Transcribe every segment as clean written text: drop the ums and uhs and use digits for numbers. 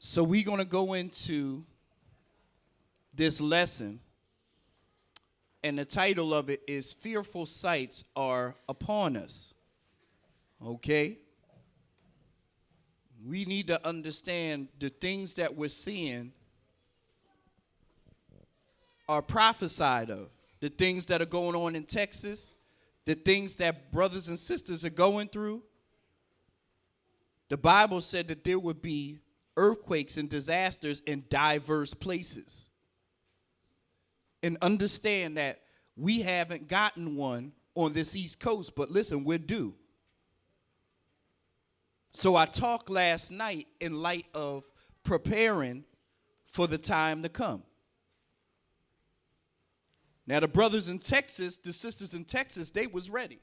So we're going to go into this lesson, and the title of it is Fearful Sights Are Upon Us. Okay? We need to understand the things that we're seeing are prophesied of. The things that are going on in Texas, the things that brothers and sisters are going through. The Bible said that there would be earthquakes and disasters in diverse places. And understand that we haven't gotten one on this East Coast, but listen, we're due. So I talked last night in light of preparing for the time to come. Now the brothers in Texas, the sisters in Texas, they was ready.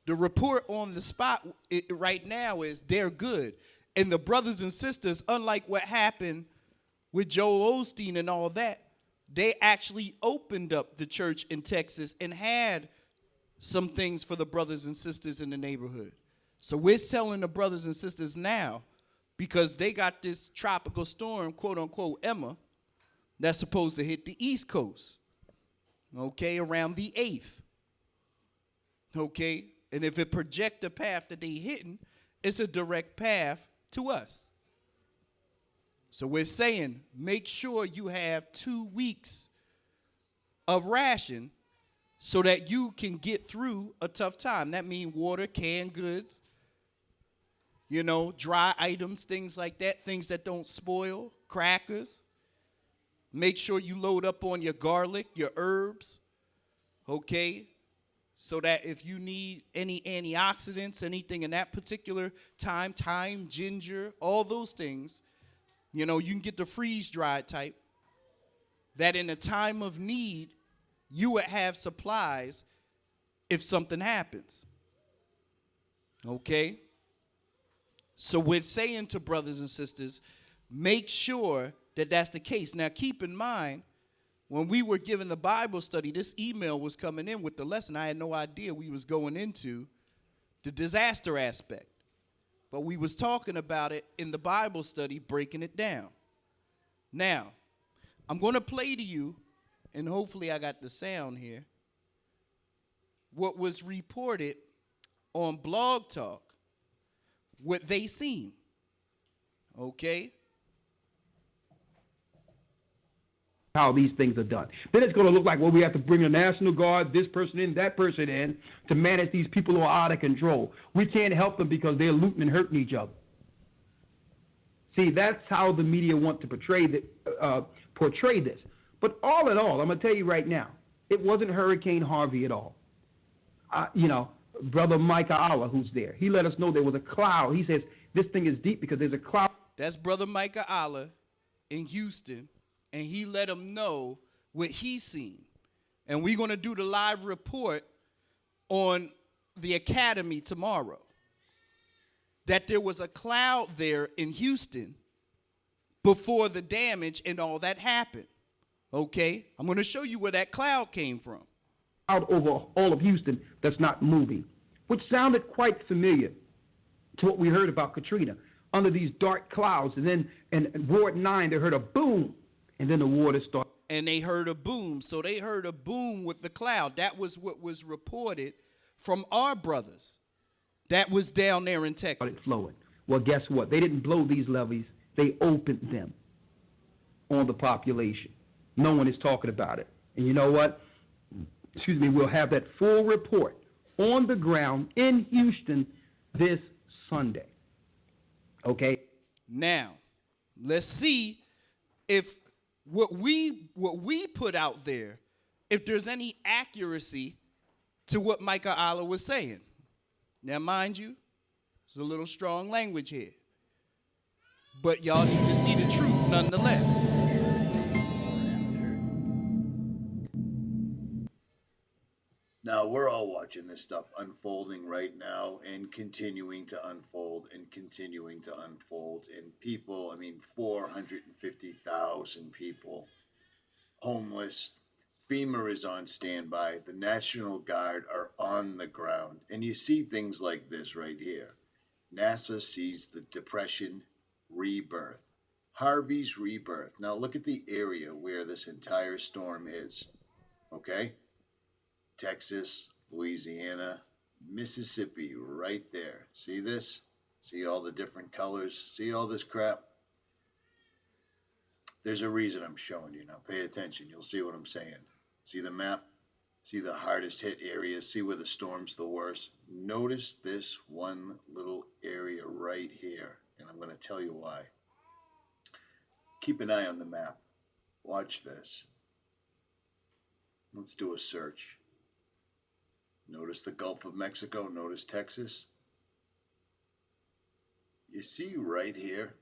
The report on the spot right now is they're good. And the brothers and sisters, unlike what happened with Joel Osteen and all that, they actually opened up the church in Texas and had some things for the brothers and sisters in the neighborhood. So we're selling the brothers and sisters now because they got this tropical storm, quote unquote, Emma, that's supposed to hit the East Coast, okay, around the 8th, okay? And if it project the path that they hitting, it's a direct path to us. So we're saying make sure you have 2 weeks of ration so that you can get through a tough time. That means water, canned goods, dry items, things like that, things that don't spoil, crackers. Make sure you load up on your garlic, your herbs, okay? So that if you need any antioxidants, anything in that particular time, thyme, ginger, all those things, you can get the freeze-dried type, that in a time of need, you would have supplies if something happens. Okay? So we're saying to brothers and sisters, make sure that that's the case. Now, keep in mind, when we were given the Bible study, this email was coming in with the lesson. I had no idea we was going into the disaster aspect. But we was talking about it in the Bible study, breaking it down. Now, I'm going to play to you, and hopefully I got the sound here, what was reported on Blog Talk, what they seen. Okay? How these things are done. Then it's going to look like, well, we have to bring the National Guard, this person in, that person in, to manage these people who are out of control. We can't help them because they're looting and hurting each other. See, that's how the media want to portray this. But all in all, I'm going to tell you right now, it wasn't Hurricane Harvey at all. Brother Micah Allah, who's there, he let us know there was a cloud. He says this thing is deep because there's a cloud. That's Brother Micah Allah in Houston. And he let them know what he's seen. And we're going to do the live report on the academy tomorrow. That there was a cloud there in Houston before the damage and all that happened. Okay? I'm going to show you where that cloud came from. Out over all of Houston that's not moving, which sounded quite familiar to what we heard about Katrina. Under these dark clouds. And then in Ward 9, they heard a boom. And then the water started. And they heard a boom. So they heard a boom with the cloud. That was what was reported from our brothers that was down there in Texas. Started flowing. Well, guess what? They didn't blow these levees. They opened them on the population. No one is talking about it. And you know what? We'll have that full report on the ground in Houston this Sunday. Okay? Now, let's see if what we put out there, if there's any accuracy to what Micah Allah was saying. Now, mind you, there's a little strong language here. But y'all need to see the truth nonetheless. Now, we're all watching this stuff unfolding right now and continuing to unfold and continuing to unfold. And people, 450,000 people homeless. FEMA is on standby. The National Guard are on the ground. And you see things like this right here. NASA sees the depression rebirth. Harvey's rebirth. Now look at the area where this entire storm is. Okay? Texas, Louisiana, Mississippi, right there. See this? See all the different colors? See all this crap? There's a reason I'm showing you. Now pay attention. You'll see what I'm saying. See the map? See the hardest hit areas? See where the storm's the worst? Notice this one little area right here, and I'm going to tell you why. Keep an eye on the map. Watch this. Let's do a search. Notice the Gulf of Mexico. Notice Texas. You see right here?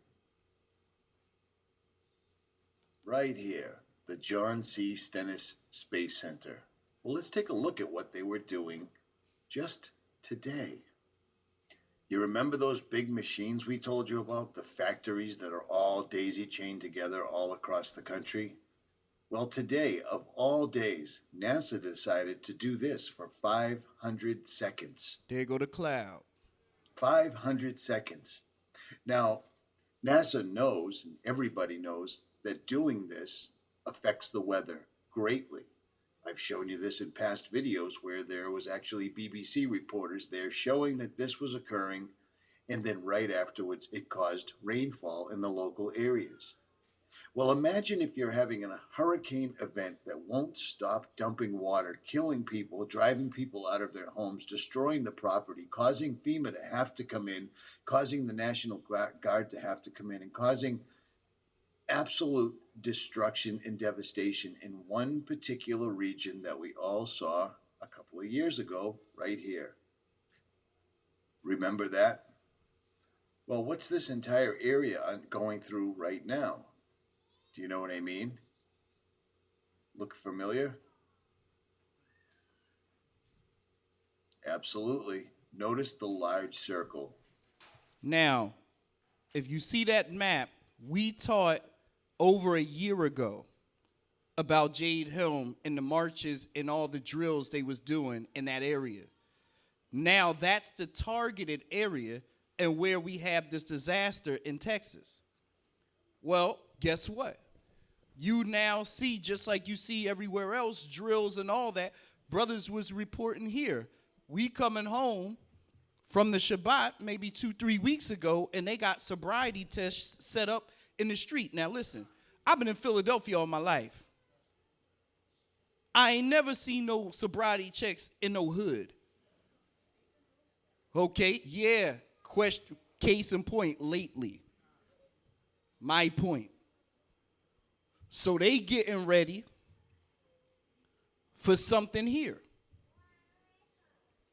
Right here, the John C. Stennis Space Center. Well, let's take a look at what they were doing just today. You remember those big machines we told you about? The factories that are all daisy-chained together all across the country? Well, today, of all days, NASA decided to do this for 500 seconds. There go the cloud. 500 seconds. Now, NASA knows, and everybody knows, that doing this affects the weather greatly. I've shown you this in past videos where there was actually BBC reporters there showing that this was occurring, and then right afterwards it caused rainfall in the local areas. Well, imagine if you're having a hurricane event that won't stop dumping water, killing people, driving people out of their homes, destroying the property, causing FEMA to have to come in, causing the National Guard to have to come in, and causing absolute destruction and devastation in one particular region that we all saw a couple of years ago right here. Remember that? Well, what's this entire area going through right now? Do you know what I mean? Look familiar? Absolutely. Notice the large circle. Now, if you see that map, we taught over a year ago about Jade Helm and the marches and all the drills they was doing in that area. Now that's the targeted area and where we have this disaster in Texas. Well, guess what? You now see, just like you see everywhere else, drills and all that. Brothers was reporting here. We coming home from the Shabbat maybe 2-3 weeks ago, and they got sobriety tests set up in the street. Now listen, I've been in Philadelphia all my life. I ain't never seen no sobriety checks in no hood. Okay, yeah, question, case in point lately. My point. So they getting ready for something here.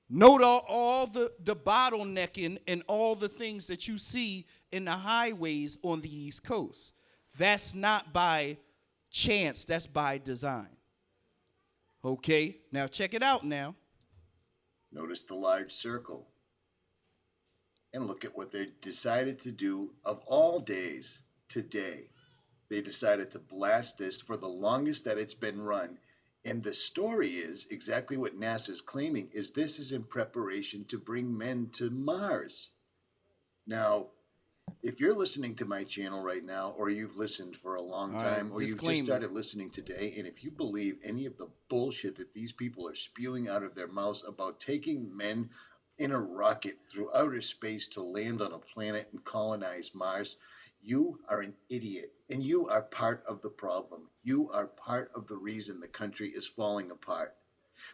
Note all the bottlenecking and all the things that you see in the highways on the East Coast. That's not by chance, that's by design. Okay, now check it out now. Notice the large circle. And look at what they decided to do of all days today. They decided to blast this for the longest that it's been run. And the story is exactly what NASA is claiming, is this is in preparation to bring men to Mars. Now, if you're listening to my channel right now, or you've listened for a long time, or you've just started listening today, and if you believe any of the bullshit that these people are spewing out of their mouths about taking men in a rocket through outer space to land on a planet and colonize Mars, you are an idiot, and you are part of the problem. You are part of the reason the country is falling apart,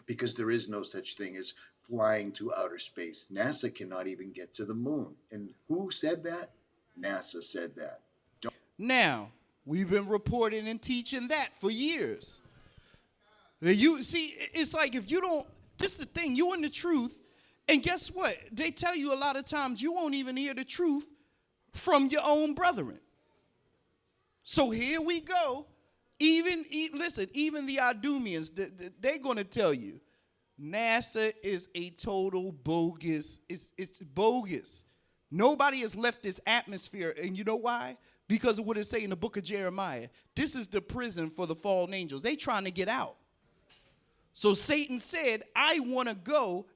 because there is no such thing as flying to outer space. NASA cannot even get to the moon. And who said that? NASA said that. Now, we've been reporting and teaching that for years. You see, it's like if you don't, this is the thing, you in the truth, and guess what? They tell you a lot of times you won't even hear the truth from your own brethren. So here we go. Listen, even the Idumeans, they're going to tell you, NASA is a total bogus. It's bogus. Nobody has left this atmosphere, and you know why? Because of what it say in the book of Jeremiah. This is the prison for the fallen angels. They trying to get out. So Satan said, I want to go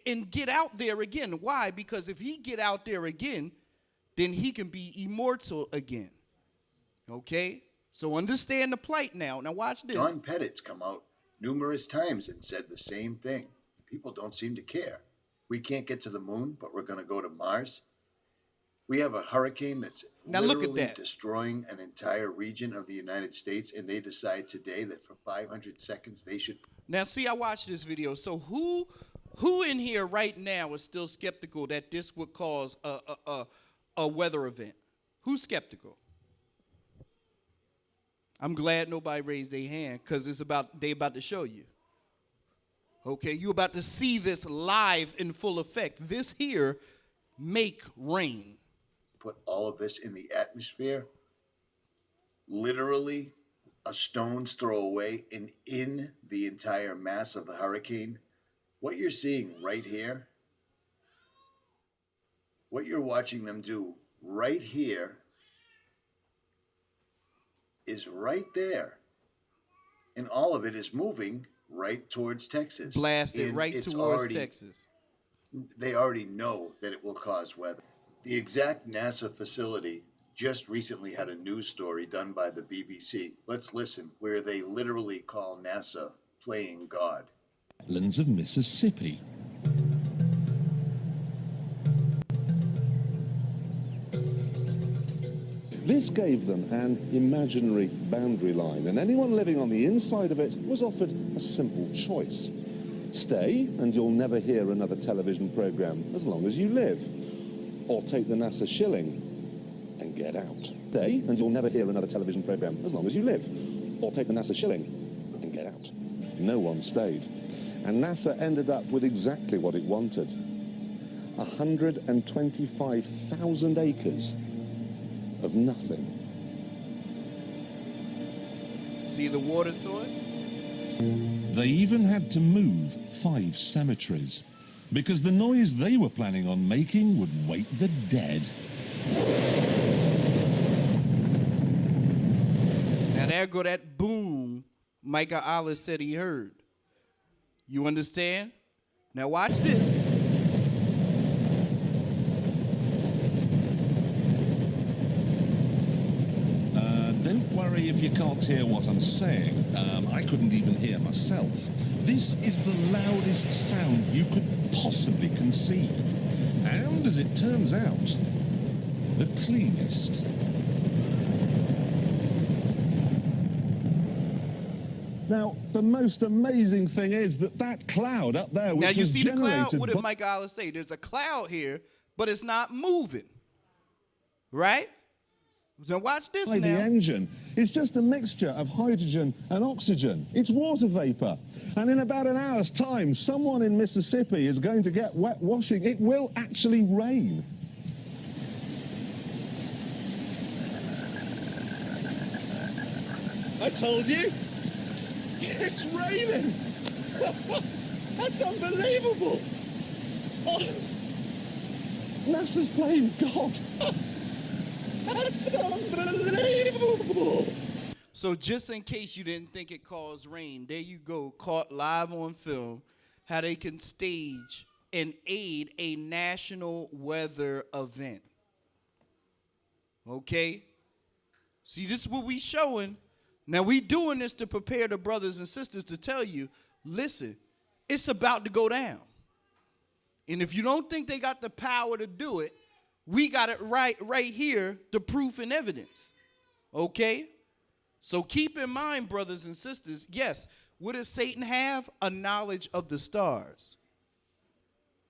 and get out there again. Why? Because if he get out there again, then he can be immortal again. Okay? So understand the plight now. Now watch this. Don Pettit's come out numerous times and said the same thing. People don't seem to care. We can't get to the moon, but we're going to go to Mars. We have a hurricane that's Now look at literally that. destroying an entire region of the United States, and they decide today that for 500 seconds they should. Now see, I watched this video. So who in here right now is still skeptical that this would cause a weather event? Who's skeptical? I'm glad nobody raised their hand, because they about to show you. Okay, you about to see this live in full effect. This here make rain. Put all of this in the atmosphere, literally a stone's throw away, and in the entire mass of the hurricane. What you're seeing right here, what you're watching them do right here, is right there. And all of it is moving right towards Texas. Blasted And right it's towards Texas. They already know that it will cause weather. The exact NASA facility just recently had a news story done by the BBC. Let's listen, where they literally call NASA playing God. Lands of Mississippi. This gave them an imaginary boundary line, and anyone living on the inside of it was offered a simple choice. Stay, and you'll never hear another television program as long as you live. Or take the NASA shilling and get out. Stay, and you'll never hear another television program as long as you live. Or take the NASA shilling and get out. No one stayed. And NASA ended up with exactly what it wanted. 125,000 acres of nothing. See the water source? They even had to move 5 cemeteries because the noise they were planning on making would wake the dead. Now there go that boom Micah Allah said he heard. You understand? Now watch this. Don't worry if you can't hear what I'm saying. I couldn't even hear myself. This is the loudest sound you could possibly conceive. And as it turns out, the cleanest. Now, the most amazing thing is that cloud up there, which Now you was see the cloud? generated What did Micah Allah say? There's a cloud here, but it's not moving. Right? Now watch this by the now. engine is just a mixture of hydrogen and oxygen. It's water vapor. And in about an hour's time, someone in Mississippi is going to get wet washing. It will actually rain. I told you. It's raining. That's unbelievable. Oh, NASA's playing God. That's unbelievable. So just in case you didn't think it caused rain, there you go, caught live on film, how they can stage and aid a national weather event. Okay? See, this is what we showing. Now we doing this to prepare the brothers and sisters to tell you, listen, it's about to go down. And if you don't think they got the power to do it, we got it right here, the proof and evidence. Okay? So keep in mind, brothers and sisters, yes, what does Satan have? A knowledge of the stars.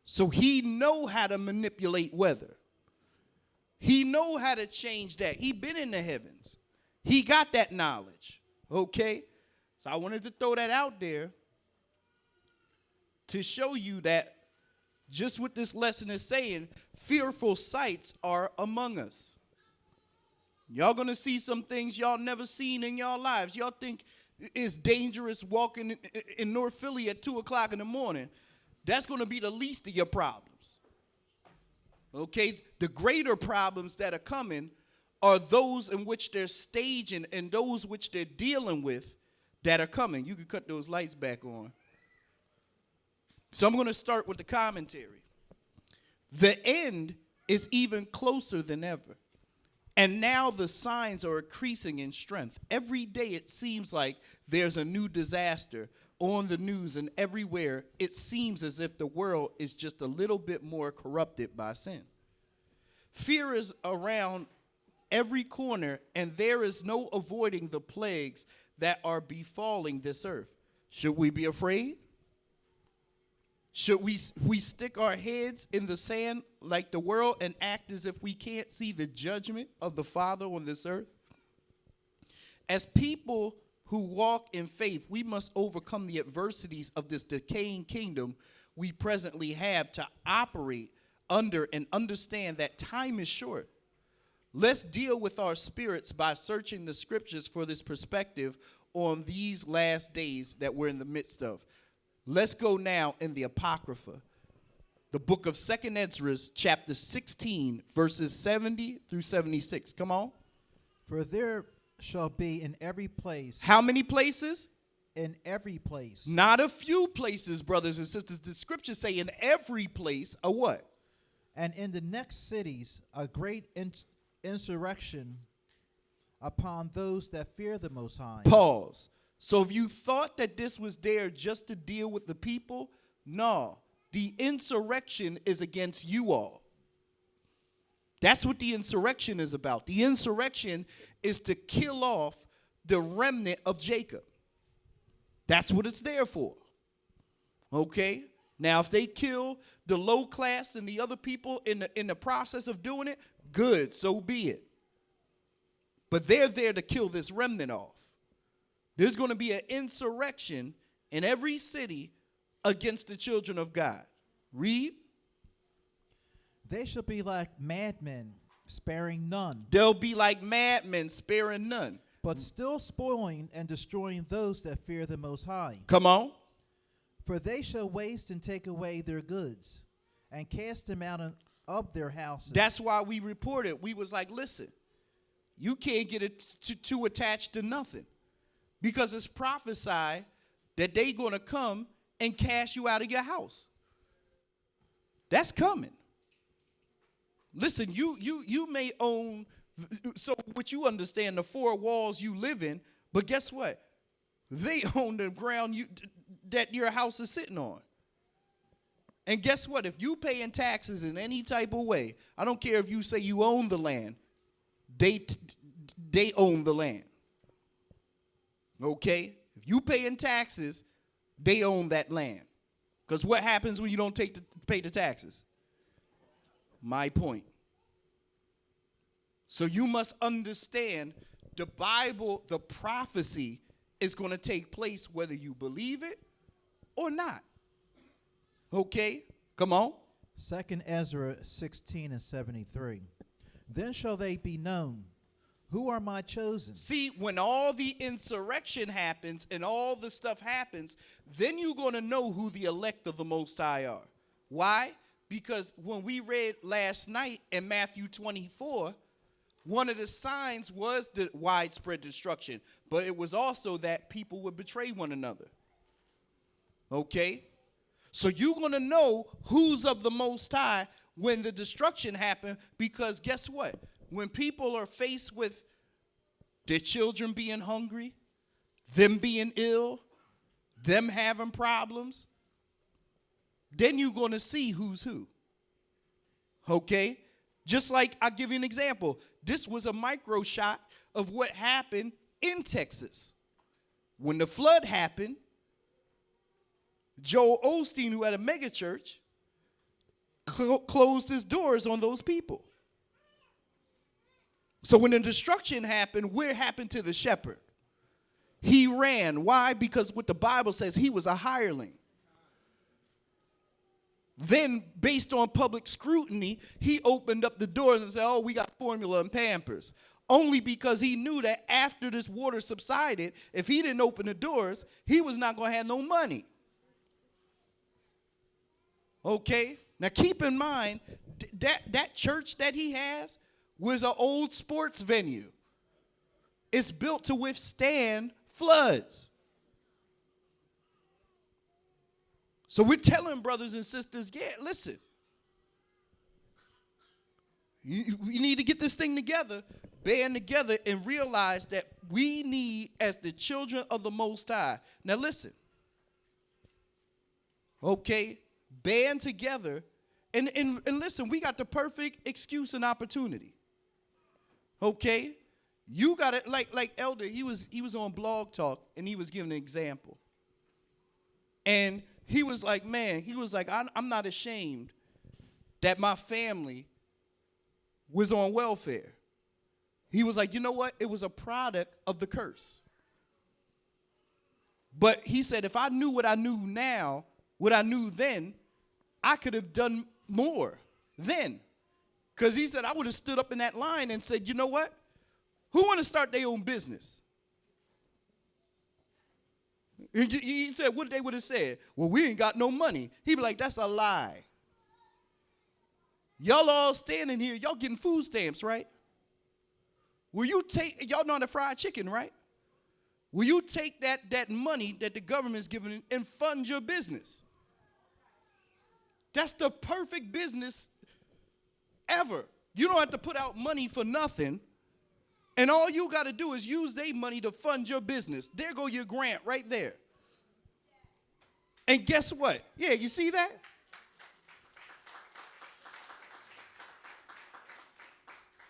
So he know how to manipulate weather. He know how to change that. He been in the heavens. He got that knowledge. Okay? So I wanted to throw that out there to show you that just what this lesson is saying, fearful sights are among us. Y'all gonna see some things y'all never seen in y'all lives. Y'all think it's dangerous walking in North Philly at 2 o'clock in the morning. That's gonna be the least of your problems. Okay? The greater problems that are coming are those in which they're staging and those which they're dealing with that are coming. You can cut those lights back on. So I'm going to start with the commentary. The end is even closer than ever. And now the signs are increasing in strength. Every day it seems like there's a new disaster on the news, and everywhere it seems as if the world is just a little bit more corrupted by sin. Fear is around every corner, and there is no avoiding the plagues that are befalling this earth. Should we be afraid? Should we stick our heads in the sand like the world and act as if we can't see the judgment of the Father on this earth? As people who walk in faith, we must overcome the adversities of this decaying kingdom we presently have to operate under and understand that time is short. Let's deal with our spirits by searching the scriptures for this perspective on these last days that we're in the midst of. Let's go now in the Apocrypha, the book of 2nd Ezra, chapter 16, verses 70 through 76. Come on. For there shall be in every place. How many places? In every place. Not a few places, brothers and sisters. The scriptures say in every place a what? And in the next cities a great insurrection upon those that fear the Most High. Pause. So if you thought that this was there just to deal with the people, no. The insurrection is against you all. That's what the insurrection is about. The insurrection is to kill off the remnant of Jacob. That's what it's there for. Okay? Now, if they kill the low class and the other people in the process of doing it, good, so be it. But they're there to kill this remnant off. There's going to be an insurrection in every city against the children of God. Read. They shall be like madmen, sparing none. They'll be like madmen, sparing none. But still spoiling and destroying those that fear the Most High. Come on. For they shall waste and take away their goods, and cast them out of their houses. That's why we reported. We was like, listen, you can't get it too attached to nothing. Because it's prophesied that they going to come and cast you out of your house. That's coming. Listen, you may own, so what you understand, the four walls you live in, but guess what? They own the ground that your house is sitting on. And guess what? If you paying taxes in any type of way, I don't care if you say you own the land, they own the land. Okay? If you paying taxes, they own that land. Because what happens when you don't pay the taxes? My point. So you must understand the Bible, the prophecy is going to take place whether you believe it or not. Okay? Come on. 2nd Ezra 16 and 73. Then shall they be known. Who are my chosen? See, when all the insurrection happens and all the stuff happens, then you're going to know who the elect of the Most High are. Why? Because when we read last night in Matthew 24, one of the signs was the widespread destruction, but it was also that people would betray one another. Okay? So you're going to know who's of the Most High when the destruction happened, because guess what? When people are faced with their children being hungry, them being ill, them having problems, then you're going to see who's who. Okay? Just like, I'll give you an example. This was a micro shot of what happened in Texas. When the flood happened, Joel Osteen, who had a mega church, closed his doors on those people. So when the destruction happened, what happened to the shepherd? He ran. Why? Because what the Bible says, he was a hireling. Then, based on public scrutiny, he opened up the doors and said, oh, we got formula and Pampers. Only because he knew that after this water subsided, if he didn't open the doors, he was not going to have no money. Okay? Now, keep in mind, that church that he has was an old sports venue. It's built to withstand floods. So we're telling brothers and sisters, yeah, listen. We need to get this thing together, band together, and realize that we need, as the children of the Most High. Now listen. Okay, band together, and listen, we got the perfect excuse and opportunity. Okay? You got it, like Elder, he was on Blog Talk, and he was giving an example. And he was like, man, I'm not ashamed that my family was on welfare. He was like, you know what? It was a product of the curse. But he said, if I knew what I knew now, what I knew then, I could have done more then. Because he said, I would have stood up in that line and said, you know what? Who want to start their own business? He said, what they would have said? Well, we ain't got no money. He'd be like, that's a lie. Y'all all standing here, y'all getting food stamps, right? Will you take, y'all know the fried chicken, right? Will you take that money that the government's giving and fund your business? That's the perfect business ever. You don't have to put out money for nothing. And all you got to do is use their money to fund your business. There go your grant right there. And guess what? Yeah, you see that?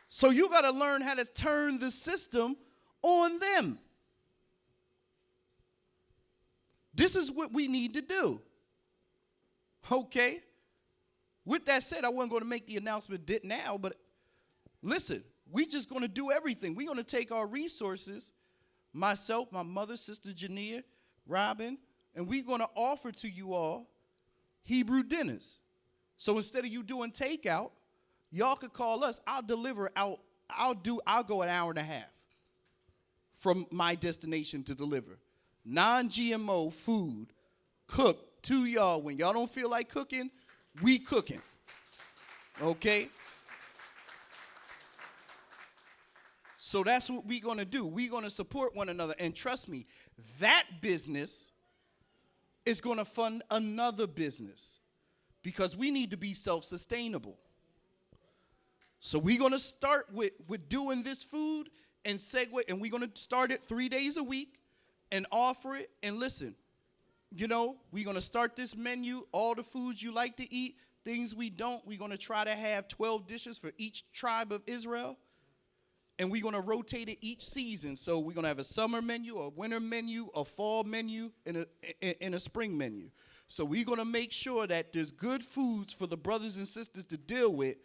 So you got to learn how to turn the system on them. This is what we need to do. Okay? With that said, I wasn't going to make the announcement now, but listen, we just going to do everything. We're going to take our resources, myself, my mother, Sister Jania, Robin, and we're going to offer to you all Hebrew dinners. So instead of you doing takeout, y'all could call us. I'll deliver out. I'll go an hour and a half from my destination to deliver. Non-GMO food cooked to y'all. When y'all don't feel like cooking, we cooking. Okay? So that's what we're going to do. We're going to support one another. And trust me, that business is going to fund another business because we need to be self-sustainable. So we're going to start with doing this food and segue, and we're going to start it 3 days a week and offer it. And listen, you know, we're going to start this menu, all the foods you like to eat, things we don't. We're going to try to have 12 dishes for each tribe of Israel. And we're going to rotate it each season. So we're going to have a summer menu, a winter menu, a fall menu, and a spring menu. So we're going to make sure that there's good foods for the brothers and sisters to deal with.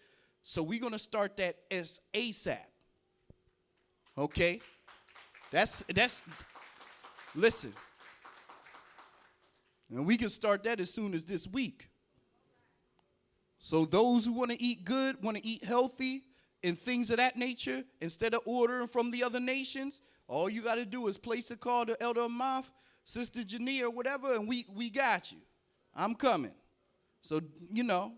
So we're going to start that as ASAP. Okay? That's listen. And we can start that as soon as this week. So those who want to eat good, want to eat healthy, and things of that nature, instead of ordering from the other nations, all you got to do is place a call to Elder Amath, Sister Jania, or whatever, and we got you. I'm coming. So, you know,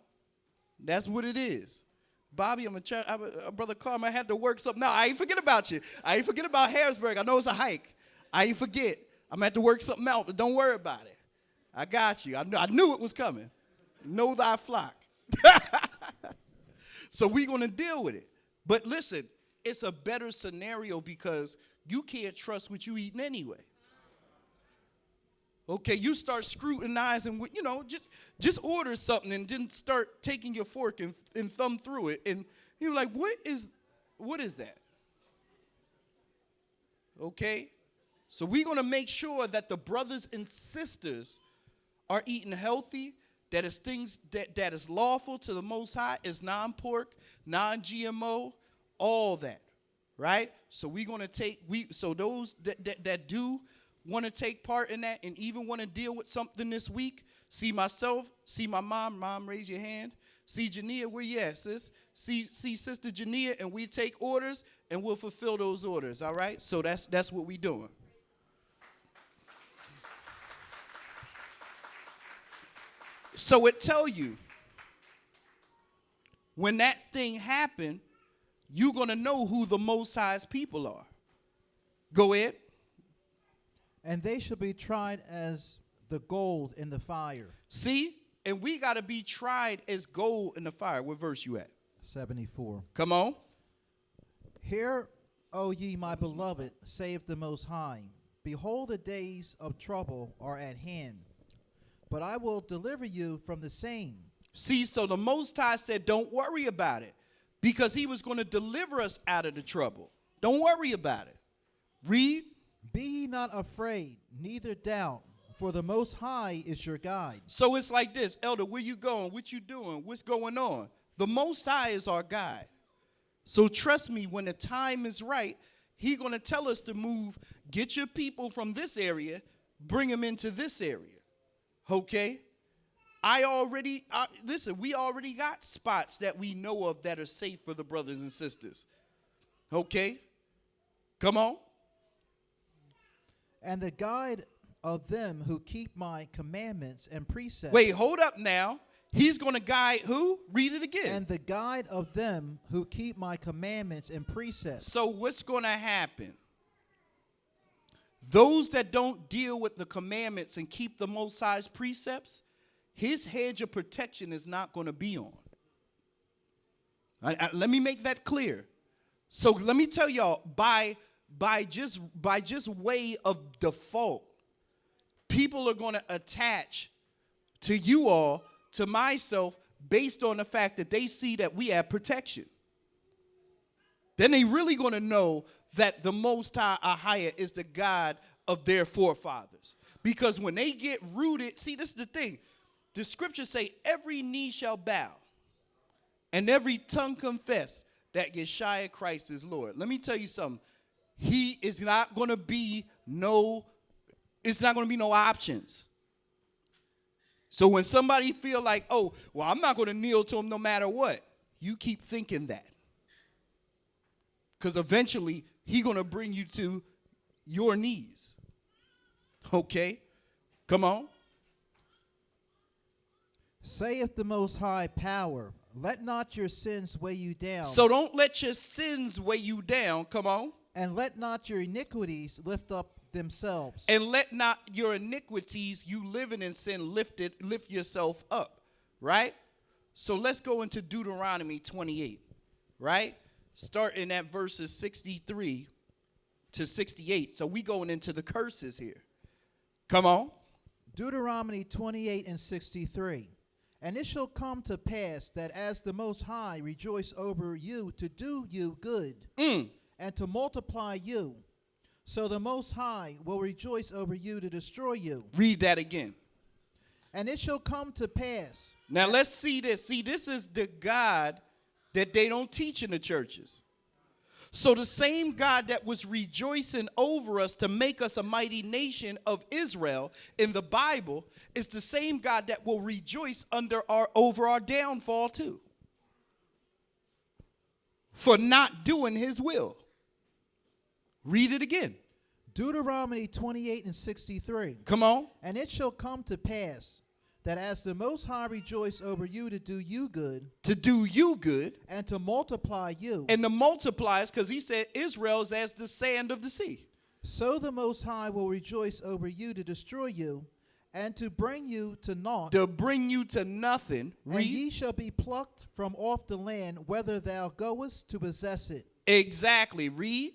that's what it is. Bobby, Brother Carmen, I had to work something out. I ain't forget about you. I ain't forget about Harrisburg. I know it's a hike. I ain't forget. I'm going to have to work something out, but don't worry about it. I got you. I knew it was coming. Know thy flock. So we're going to deal with it. But listen, it's a better scenario because you can't trust what you eating anyway. Okay, you start scrutinizing, you know, just order something and then start taking your fork and thumb through it. And you're like, what is that? Okay, so we're going to make sure that the brothers and sisters are eating healthy, that is things that is lawful to the Most High, is non-pork, non-GMO, all that, right? So we're going to take, so those that do want to take part in that and even want to deal with something this week, see myself, see my mom, raise your hand, see Jania, where you at, sis? See Sister Jania, and we take orders, and we'll fulfill those orders, all right? So that's what we doing. So it tell you, when that thing happened, you're going to know who the Most High's people are. Go ahead. And they shall be tried as the gold in the fire. See? And we got to be tried as gold in the fire. What verse you at? 74. Come on. Hear, O ye my beloved, save the Most High. Behold, the days of trouble are at hand, but I will deliver you from the same. See, so the Most High said, don't worry about it, because he was going to deliver us out of the trouble. Don't worry about it. Read. Be ye not afraid, neither doubt, for the Most High is your guide. So it's like this, Elder, where you going? What you doing? What's going on? The Most High is our guide. So trust me, when the time is right, he's going to tell us to move, get your people from this area, bring them into this area. Okay? Listen, we already got spots that we know of that are safe for the brothers and sisters. Okay? Come on. And the guide of them who keep my commandments and precepts. Wait, hold up now. He's going to guide who? Read it again. And the guide of them who keep my commandments and precepts. So what's going to happen? Those that don't deal with the commandments and keep the Most High's precepts, his hedge of protection is not going to be on. Let me make that clear. So let me tell y'all, by just way of default, people are going to attach to you all, to myself, based on the fact that they see that we have protection. Then they really going to know that the Most High Ahaya is the God of their forefathers. Because when they get rooted, see, this is the thing. The scriptures say every knee shall bow and every tongue confess that Yeshua Christ is Lord. Let me tell you something. He is not going to be it's not going to be no options. So when somebody feel like, oh, well, I'm not going to kneel to him no matter what, you keep thinking that. Because eventually, he's going to bring you to your knees. Okay? Come on. Saith the Most High power, let not your sins weigh you down. So don't let your sins weigh you down. Come on. And let not your iniquities lift up themselves. And let not your iniquities, you living in sin, lift yourself up. Right? So let's go into Deuteronomy 28. Right? Starting at verses 63 to 68. So we going into the curses here. Come on. Deuteronomy 28 and 63. And it shall come to pass that as the Most High rejoice over you to do you good and to multiply you, so the Most High will rejoice over you to destroy you. Read that again. And it shall come to pass. Now let's see this. See, this is the God that they don't teach in the churches. So the same God that was rejoicing over us to make us a mighty nation of Israel in the Bible is the same God that will rejoice over our downfall too. For not doing his will. Read it again. Deuteronomy 28 and 63. Come on. And it shall come to pass that as the Most High rejoice over you to do you good. To do you good. And to multiply you. And to multiply us, because he said Israel is as the sand of the sea. So the Most High will rejoice over you to destroy you and to bring you to naught. To bring you to nothing. And ye shall be plucked from off the land, whither thou goest to possess it. Exactly. Read.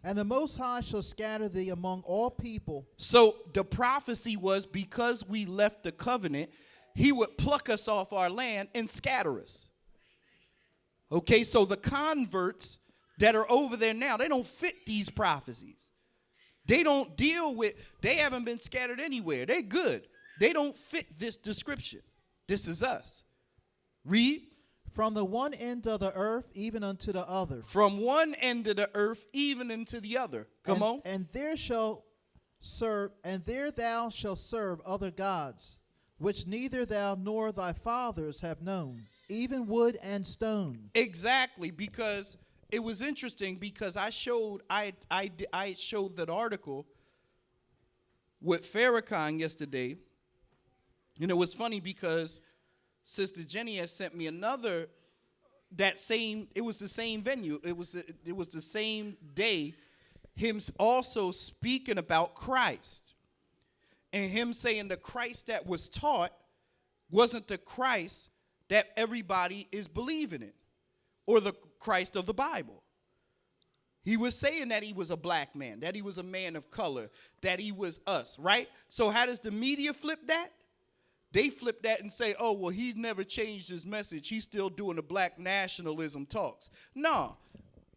And the Most High shall scatter thee among all people. So the prophecy was because we left the covenant, he would pluck us off our land and scatter us. Okay, so the converts that are over there now, they don't fit these prophecies. They don't deal with, they haven't been scattered anywhere. They're good. They don't fit this description. This is us. Read. From the one end of the earth even unto the other. From one end of the earth even unto the other. Come on. And there thou shalt serve other gods, which neither thou nor thy fathers have known, even wood and stone. Exactly, because it was interesting because I showed that article with Farrakhan yesterday, and it was funny because Sister Jenny has sent me another, it was the same venue. It was the same day, him also speaking about Christ. And him saying the Christ that was taught wasn't the Christ that everybody is believing in. or the Christ of the Bible. He was saying that he was a black man, that he was a man of color, that he was us, right? So how does the media flip that? They flip that and say, oh, well, he's never changed his message. He's still doing the black nationalism talks. No,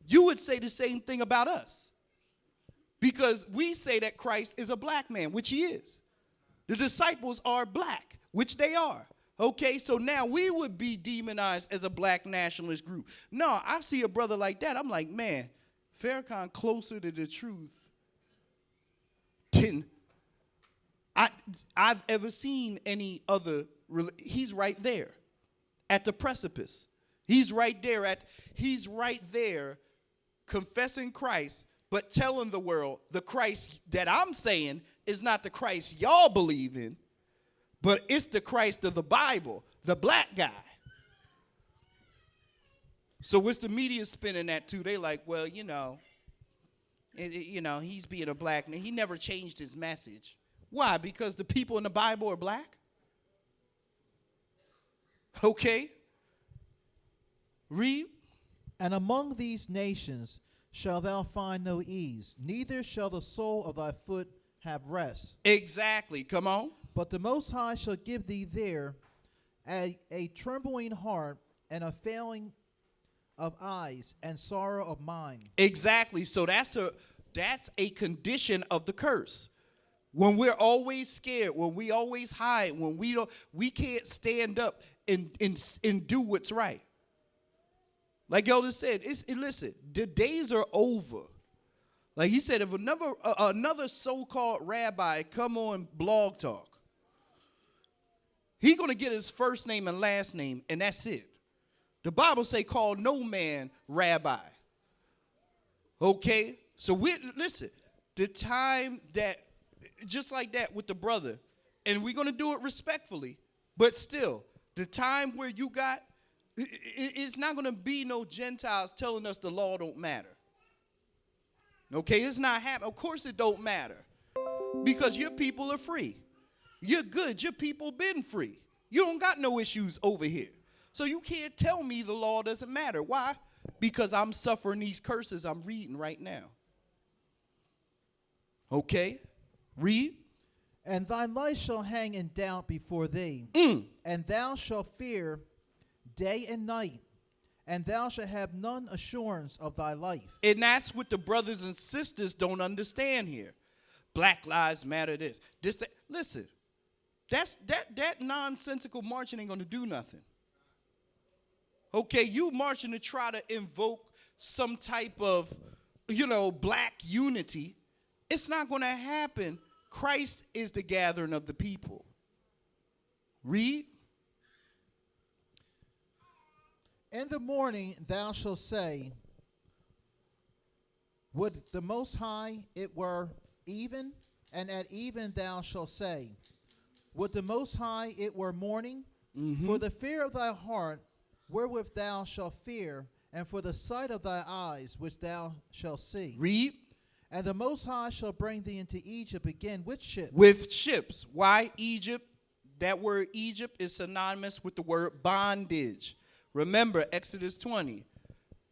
you would say the same thing about us. Because we say that Christ is a black man, which he is. The disciples are black, which they are. Okay, so now we would be demonized as a black nationalist group. No, I see a brother like that. I'm like, man, Farrakhan closer to the truth than I've ever seen any other. He's right there at the precipice. He's right there confessing Christ, but telling the world the Christ that I'm saying is not the Christ y'all believe in, but it's the Christ of the Bible, the black guy. So what's the media spinning that too? They like, well, he's being a black man. He never changed his message. Why? Because the people in the Bible are black? Okay. Read. And among these nations shalt thou find no ease, neither shall the sole of thy foot have rest. Exactly. Come on. But the Most High shall give thee there a trembling heart and a failing of eyes and sorrow of mind. Exactly. So that's a condition of the curse. When we're always scared, when we always hide, when we can't stand up and do what's right. Like Elder said, listen, the days are over. Like he said, if another so-called rabbi come on Blog Talk, he's going to get his first name and last name, and that's it. The Bible say, call no man rabbi. Okay? So listen, the time that, just like that with the brother, and we're going to do it respectfully, but still, the time where you got, it's not going to be no Gentiles telling us the law don't matter. Okay, it's not happening. Of course it don't matter. Because your people are free. You're good. Your people been free. You don't got no issues over here. So you can't tell me the law doesn't matter. Why? Because I'm suffering these curses I'm reading right now. Okay, read. And thy life shall hang in doubt before thee, and thou shalt fear day and night, and thou shalt have none assurance of thy life. And that's what the brothers and sisters don't understand here. Black Lives Matter, this. That. Listen, that nonsensical marching ain't going to do nothing. Okay, you marching to try to invoke some type of, black unity. It's not going to happen. Christ is the gathering of the people. Read. In the morning thou shalt say, would the Most High it were even? And at even thou shalt say, would the Most High it were morning? Mm-hmm. For the fear of thy heart, wherewith thou shalt fear, and for the sight of thy eyes, which thou shalt see. Read. And the Most High shall bring thee into Egypt again with ships. With ships. Why Egypt? That word Egypt is synonymous with the word bondage. Remember, Exodus 20.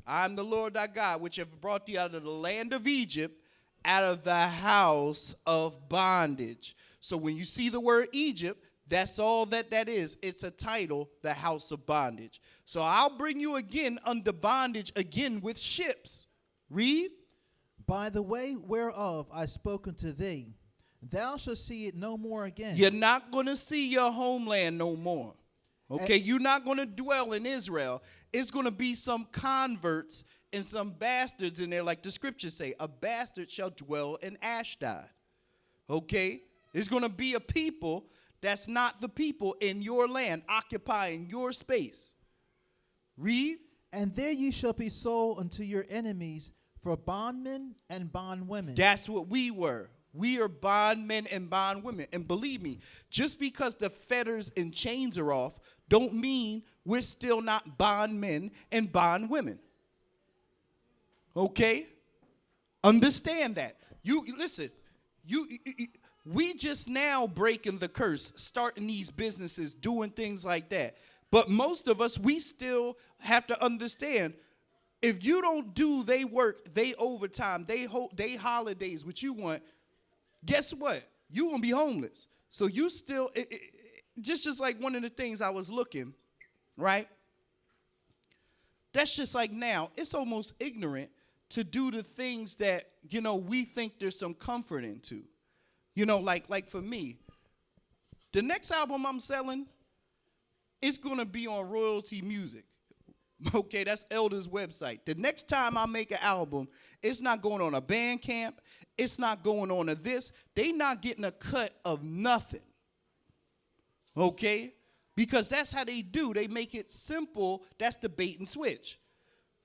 I am the Lord thy God, which have brought thee out of the land of Egypt, out of the house of bondage. So when you see the word Egypt, that's all that is. It's a title, the house of bondage. So I'll bring you again under bondage again with ships. Read. By the way whereof I spoke unto thee, thou shalt see it no more again. You're not going to see your homeland no more. Okay, you're not going to dwell in Israel. It's going to be some converts and some bastards in there, like the scriptures say. A bastard shall dwell in Ashdod. Okay? It's going to be a people that's not the people in your land, occupying your space. Read. And there ye shall be sold unto your enemies for bondmen and bondwomen. That's what we were. We are bondmen and bondwomen. And believe me, just because the fetters and chains are off, don't mean we're still not bondmen and bondwomen. Okay? Understand that. Listen, we just now breaking the curse, starting these businesses, doing things like that. But most of us, we still have to understand If you don't do they work, they overtime, they holidays, what you want, guess what? You're going to be homeless. So you still, just like one of the things I was looking, right? That's just like now, it's almost ignorant to do the things that, we think there's some comfort into. Like for me, the next album I'm selling, it's going to be on royalty music. Okay, that's Elder's website. The next time I make an album, it's not going on a Bandcamp. It's not going on a this. They not getting a cut of nothing. Okay? Because that's how they do. They make it simple. That's the bait and switch.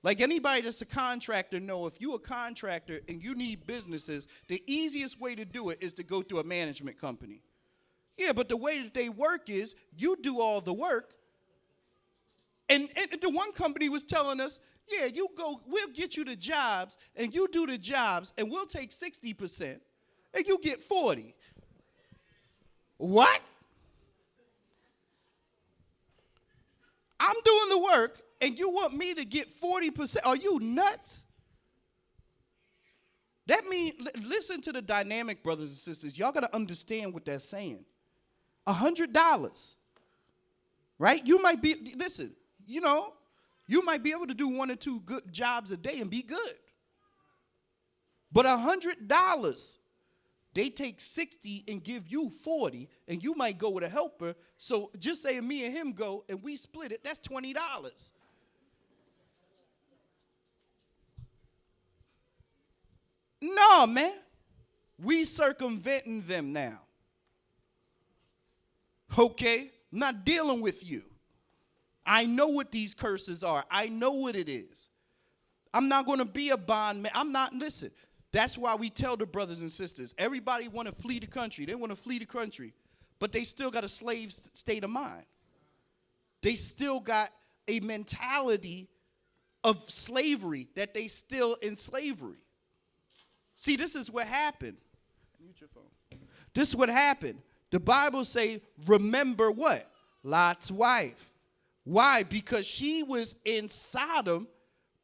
Like anybody that's a contractor know, if you a contractor and you need businesses, the easiest way to do it is to go through a management company. Yeah, but the way that they work is you do all the work. And the one company was telling us, yeah, you go, we'll get you the jobs, and you do the jobs, and we'll take 60%, and you get 40. What? I'm doing the work, and you want me to get 40%? Are you nuts? That means, listen to the dynamic, brothers and sisters. Y'all got to understand what they're saying. $100, right? You might be, listen, you might be able to do 1 or 2 good jobs a day and be good. But $100, they take 60 and give you 40, and you might go with a helper. So just say me and him go, and we split it, that's $20. No, man. We circumventing them now. Okay? I'm not dealing with you. I know what these curses are. I know what it is. I'm not going to be a bondman. Listen, that's why we tell the brothers and sisters, everybody want to flee the country. They want to flee the country, but they still got a slave state of mind. They still got a mentality of slavery, that they still in slavery. See, this is what happened. Mute your phone. This is what happened. The Bible say, remember what? Lot's wife. Why? Because she was in Sodom,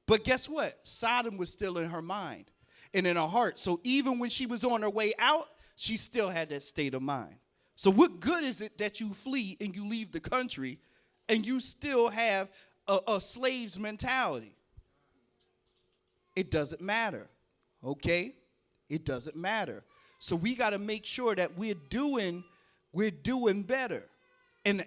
but guess what? Sodom was still in her mind and in her heart. So even when she was on her way out, she still had that state of mind. So what good is it that you flee and you leave the country and you still have a slave's mentality? It doesn't matter, okay? It doesn't matter. So we got to make sure that we're doing better and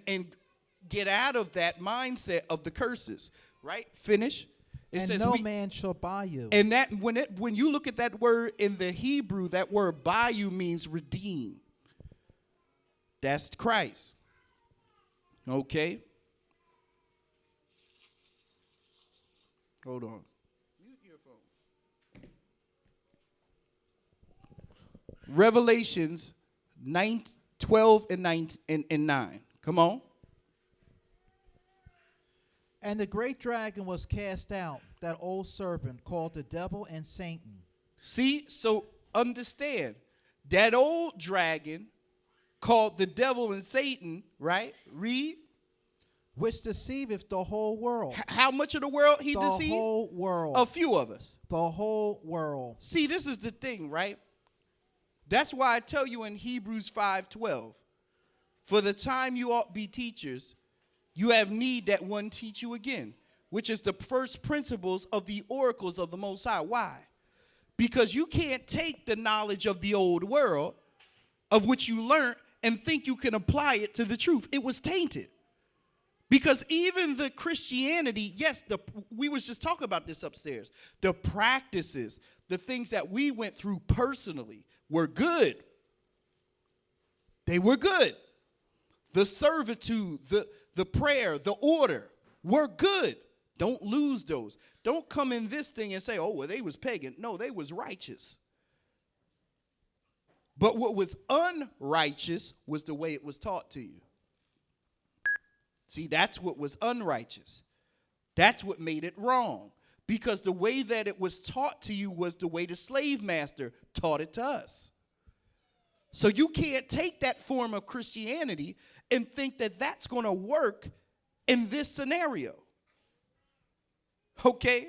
get out of that mindset of the curses, right? Finish. It and says no man shall buy you. And that when you look at that word in the Hebrew, that word buy you means redeem. That's Christ. Okay. Hold on. Mute your phone. Revelations 12 and 9. Come on. And the great dragon was cast out, that old serpent called the devil and Satan. See, so understand, that old dragon called the devil and Satan, right? Read. Which deceiveth the whole world. How much of the world he deceived? The whole world. A few of us. The whole world. See, this is the thing, right? That's why I tell you in Hebrews 5:12, for the time you ought be teachers, you have need that one teach you again, which is the first principles of the oracles of the Most High. Why? Because you can't take the knowledge of the old world, of which you learned, and think you can apply it to the truth. It was tainted. Because even the Christianity, yes, we was just talking about this upstairs. The practices, the things that we went through personally were good. They were good. The servitude, the prayer, the order were good. Don't lose those. Don't come in this thing and say, oh, well, they was pagan. No, they was righteous. But what was unrighteous was the way it was taught to you. See, that's what was unrighteous. That's what made it wrong. Because the way that it was taught to you was the way the slave master taught it to us. So you can't take that form of Christianity and think that that's going to work in this scenario. Okay?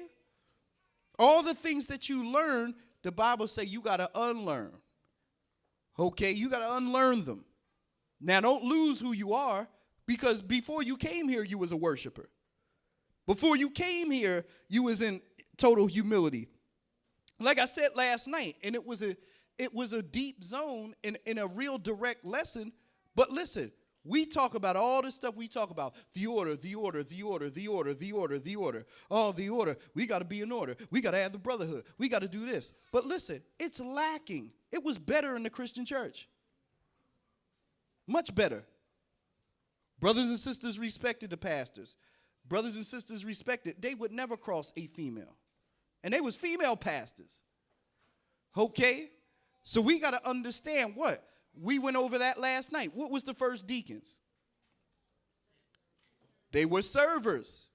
All the things that you learn, the Bible say you got to unlearn. Okay, you got to unlearn them. Now, don't lose who you are, because before you came here, you was a worshiper. Before you came here, you was in total humility. Like I said last night, and it was a deep zone in a real direct lesson. But listen, we talk about all this stuff we talk about. The order, the order, the order, the order, the order, the order. Oh, the order. We got to be in order. We got to have the brotherhood. We got to do this. But listen, it's lacking. It was better in the Christian church. Much better. Brothers and sisters respected the pastors. Brothers and sisters respected. They would never cross a female. And they was female pastors. Okay? So we got to understand what? We went over that last night. What was the first deacons? They were servers.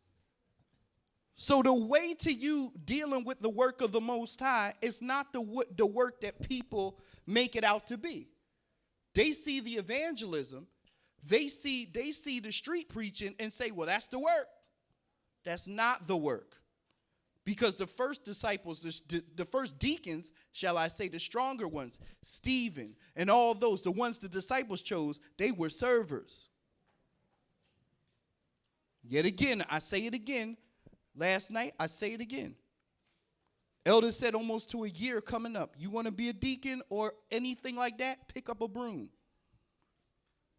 So the way to you dealing with the work of the Most High is not the work that people make it out to be. They see the evangelism. They see the street preaching and say, well, that's the work. That's not the work. Because the first disciples, the first deacons, shall I say, the stronger ones, Stephen and all those, the ones the disciples chose, they were servers. Yet again, I say it again. Last night, I say it again. Elders said almost to a year coming up, you want to be a deacon or anything like that, pick up a broom.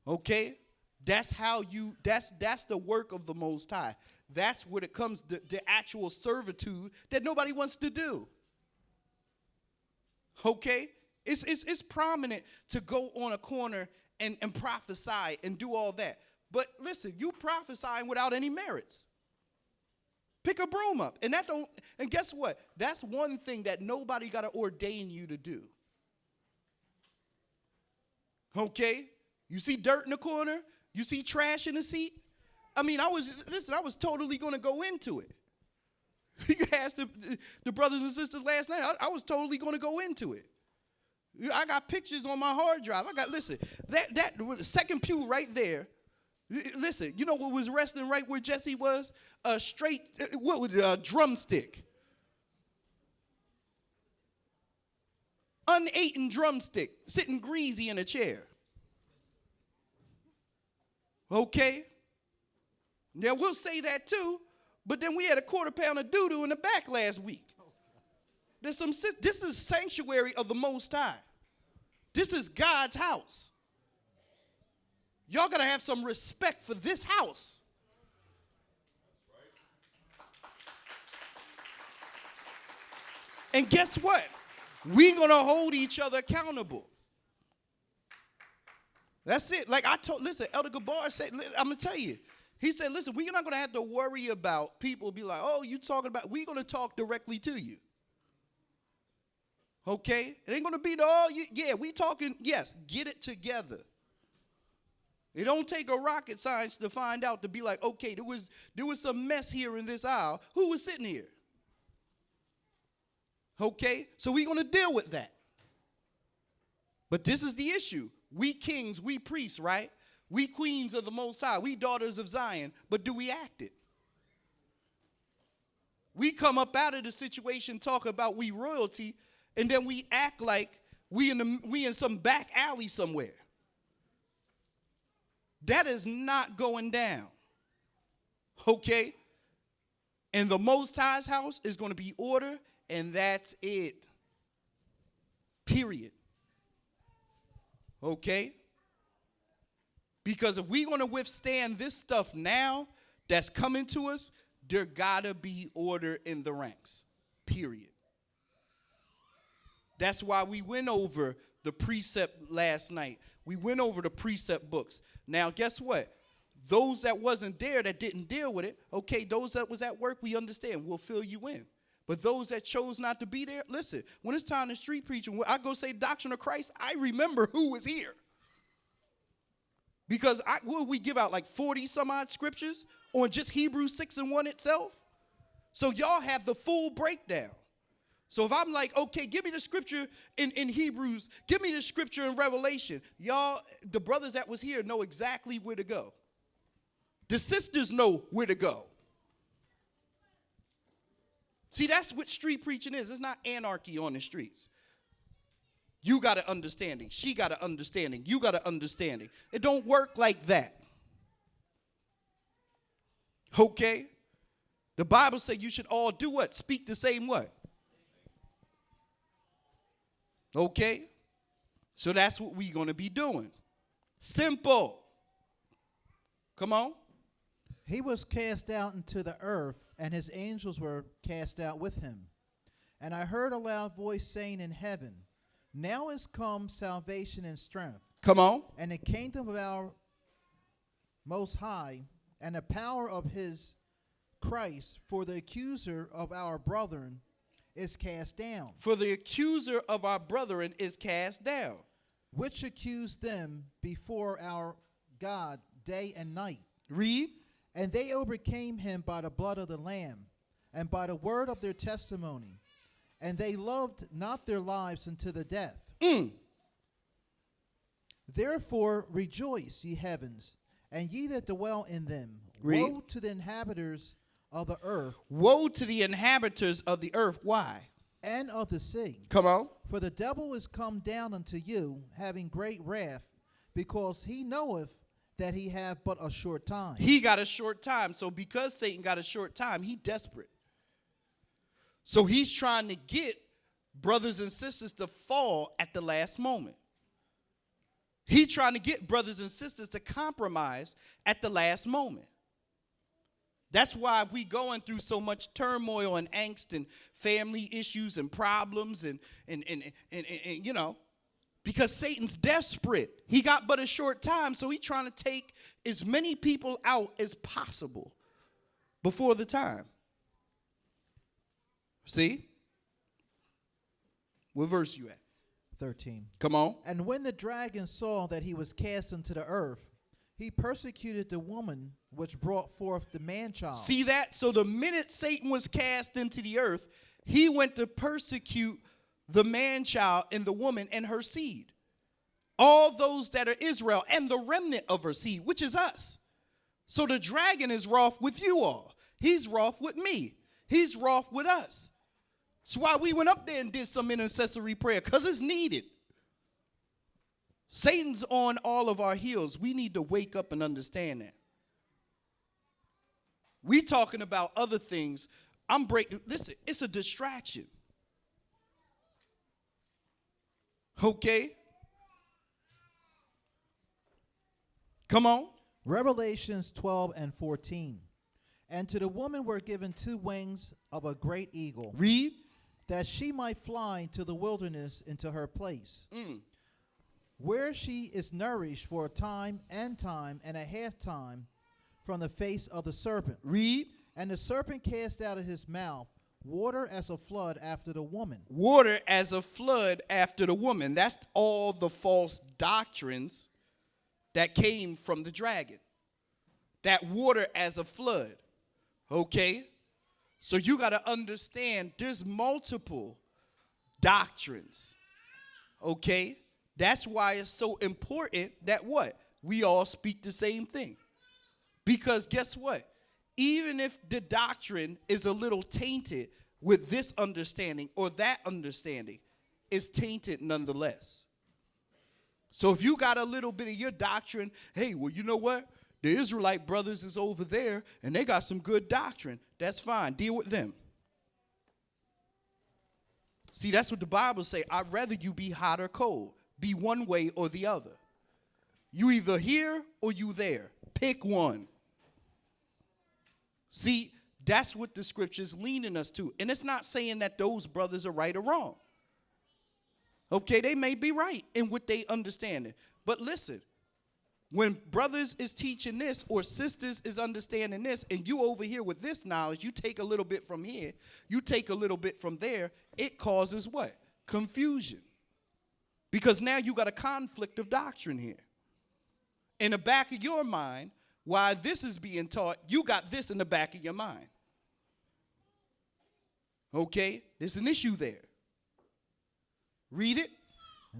Okay? That's the work of the Most High. That's what it comes, the actual servitude that nobody wants to do. Okay? It's prominent to go on a corner and prophesy and do all that. But listen, you prophesying without any merits. Pick a broom up. And guess what? That's one thing that nobody got to ordain you to do. Okay? You see dirt in the corner? You see trash in the seat? I mean, I was totally going to go into it. You asked the brothers and sisters last night, I was totally going to go into it. I got pictures on my hard drive. Listen, that second pew right there, listen, you know what was resting right where Jesse was? A drumstick. Uneaten drumstick, sitting greasy in a chair. Okay? Now, we'll say that too, but then we had a quarter pound of doo-doo in the back last week. This is sanctuary of the Most High. This is God's house. Y'all got to have some respect for this house. And guess what? We're going to hold each other accountable. That's it. Like listen, Elder Gocc said, I'm going to tell you. He said, listen, we're not going to have to worry about people be like, oh, you talking about, we're going to talk directly to you. Okay? It ain't going to be, we talking, yes, get it together. It don't take a rocket science to find out, to be like, okay, there was some mess here in this aisle. Who was sitting here? Okay? So we're going to deal with that. But this is the issue. We kings, we priests, right? We queens of the Most High. We daughters of Zion. But do we act it? We come up out of the situation, talk about we royalty, and then we act like we in some back alley somewhere. That is not going down. Okay? And the Most High's house is going to be order, and that's it. Period. Okay? Because if we're going to withstand this stuff now that's coming to us, there got to be order in the ranks. Period. That's why we went over the precept last night. We went over the precept books. Now, guess what? Those that wasn't there, that didn't deal with it, okay, those that was at work, we understand. We'll fill you in. But those that chose not to be there, listen, when it's time to street preaching, when I go say doctrine of Christ, I remember who was here. Because we give out like 40 some odd scriptures on just Hebrews 6:1 itself. So y'all have the full breakdown. So if I'm like, okay, give me the scripture in Hebrews, give me the scripture in Revelation, y'all, the brothers that was here know exactly where to go. The sisters know where to go. See, that's what street preaching is. It's not anarchy on the streets. You got an understanding. She got an understanding. You got an understanding. It don't work like that. Okay? The Bible says you should all do what? Speak the same what? Okay? So that's what we're going to be doing. Simple. Come on. He was cast out into the earth, and his angels were cast out with him. And I heard a loud voice saying in heaven, now is come salvation and strength, Come on. and the kingdom of our Most High, and the power of his Christ, for the accuser of our brethren is cast down, For the accuser of our brethren is cast down. which accused them before our God day and night. Read. And they overcame him by the blood of the Lamb, and by the word of their testimony. And they loved not their lives unto the death. Therefore rejoice, ye heavens, and ye that dwell in them. Read. Woe to the inhabitants of the earth Woe to the inhabitants of the earth. Why? and of the sea. Come on. For the devil is come down unto you, having great wrath, because he knoweth that he have but a short time. He got a short time. So because Satan got a short time, he desperate. So he's trying to get brothers and sisters to fall at the last moment. He's trying to get brothers and sisters to compromise at the last moment. That's why we going through so much turmoil and angst and family issues and problems and you know, because Satan's desperate. He got but a short time, so he's trying to take as many people out as possible before the time. See? What verse you at? 13. Come on. And when the dragon saw that he was cast into the earth, he persecuted the woman which brought forth the man-child. See that? So the minute Satan was cast into the earth, he went to persecute the man-child and the woman and her seed. All those that are Israel and the remnant of her seed, which is us. So the dragon is wroth with you all. He's wroth with me. He's wroth with us. That's why we went up there and did some intercessory prayer, because it's needed. Satan's on all of our heels. We need to wake up and understand that. We talking about other things. Listen, it's a distraction. Okay? Come on. Revelations 12 and 14. And to the woman were given 2 wings of a great eagle, Read. that she might fly into the wilderness into her place, where she is nourished for a time and a half time from the face of the serpent. Read. And the serpent cast out of his mouth water as a flood after the woman. Water as a flood after the woman. That's all the false doctrines that came from the dragon. That water as a flood. Okay? So you got to understand there's multiple doctrines. Okay? That's why it's so important that what? We all speak the same thing. Because guess what? Even if the doctrine is a little tainted with this understanding or that understanding, it's tainted nonetheless. So if you got a little bit of your doctrine, hey, well, you know what? The Israelite brothers is over there, and they got some good doctrine. That's fine. Deal with them. See, that's what the Bible say. I'd rather you be hot or cold. Be one way or the other. You either here or you there. Pick one. See, that's what the scripture's leaning us to. And it's not saying that those brothers are right or wrong. Okay, they may be right in what they understand. But listen, when brothers is teaching this or sisters is understanding this, and you over here with this knowledge, you take a little bit from here, you take a little bit from there, it causes what? Confusion. Because now you got a conflict of doctrine here. In the back of your mind, while this is being taught, you got this in the back of your mind. Okay? There's an issue there. Read it.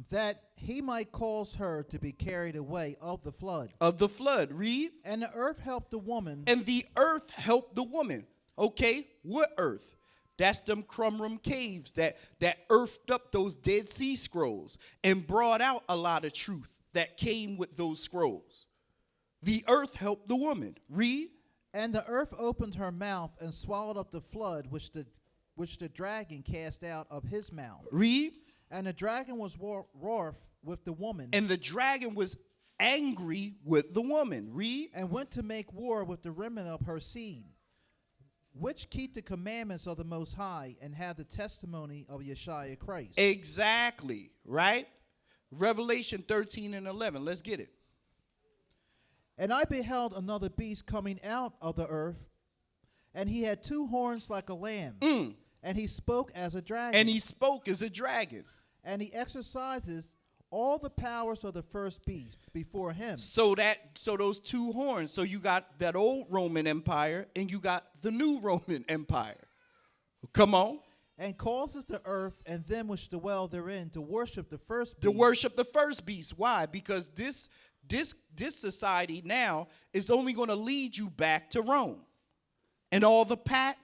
That he might cause her to be carried away of the flood. Of the flood. Read. And the earth helped the woman. And the earth helped the woman. Okay? What earth? That's them Qumran caves that earthed up those Dead Sea Scrolls and brought out a lot of truth that came with those scrolls. The earth helped the woman. Read. And the earth opened her mouth and swallowed up the flood which the dragon cast out of his mouth. Read. And the dragon was wroth with the woman. And the dragon was angry with the woman. Read. And went to make war with the remnant of her seed, which keep the commandments of the Most High and have the testimony of Yeshua Christ. Exactly. Right? Revelation 13 and 11. Let's get it. And I beheld another beast coming out of the earth, and he had 2 horns like a lamb, and he spoke as a dragon. And he spoke as a dragon. And he exercises all the powers of the first beast before him. So those 2 horns. So you got that old Roman Empire, and you got the new Roman Empire. Come on. And causes the earth and them which dwell therein to worship the first beast. To worship the first beast. Why? Because this society now is only going to lead you back to Rome and all the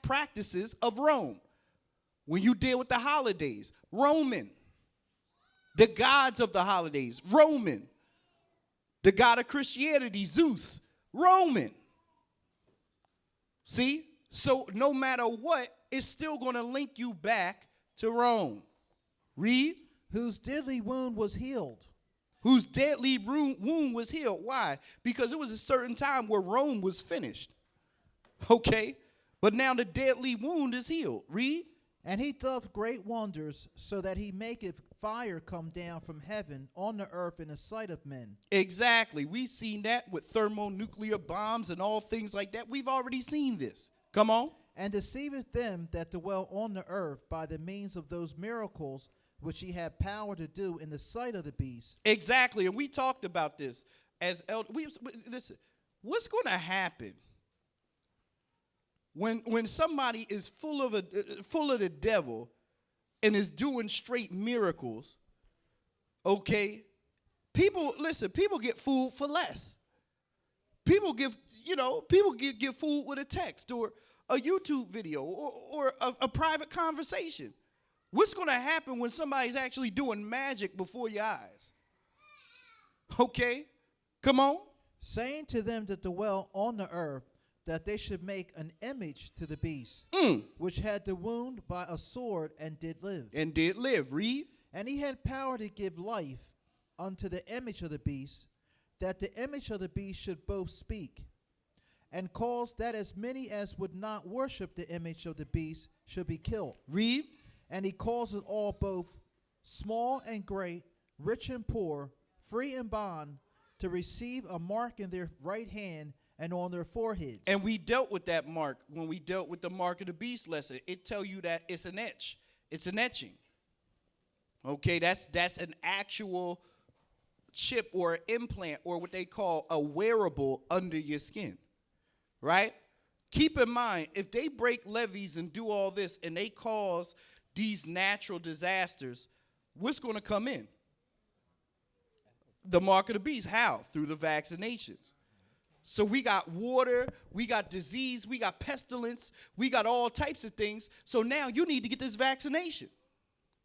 practices of Rome. When you deal with the holidays, Roman. The gods of the holidays, Roman. The god of Christianity, Zeus, Roman. See? So no matter what, it's still going to link you back to Rome. Read. Whose deadly wound was healed. Whose deadly wound was healed. Why? Because it was a certain time where Rome was finished. Okay? But now the deadly wound is healed. Read. And he doth great wonders, so that he maketh fire come down from heaven on the earth in the sight of men. Exactly. We've seen that with thermonuclear bombs and all things like that. We've already seen this. Come on. And deceiveth them that dwell on the earth by the means of those miracles which he had power to do in the sight of the beast. Exactly. And we talked about this as listen, what's going to happen when somebody is full of the devil and is doing straight miracles? Okay? People get fooled for less. People get fooled with a text or a YouTube video or a private conversation. What's going to happen when somebody's actually doing magic before your eyes? Okay? Come on. Saying to them that dwell on the earth that they should make an image to the beast, which had the wound by a sword and did live. And did live. Read. And he had power to give life unto the image of the beast, that the image of the beast should both speak, and cause that as many as would not worship the image of the beast should be killed. Read. And he causes all, both small and great, rich and poor, free and bond, to receive a mark in their right hand and on their foreheads. And we dealt with that mark when we dealt with the mark of the beast lesson. It tell you that it's an etch. It's an etching. Okay, that's an actual chip or implant or what they call a wearable under your skin. Right? Keep in mind, if they break levees and do all this and they cause these natural disasters, what's going to come in? The mark of the beast. How? Through the vaccinations. So we got water, we got disease, we got pestilence, we got all types of things. So now you need to get this vaccination.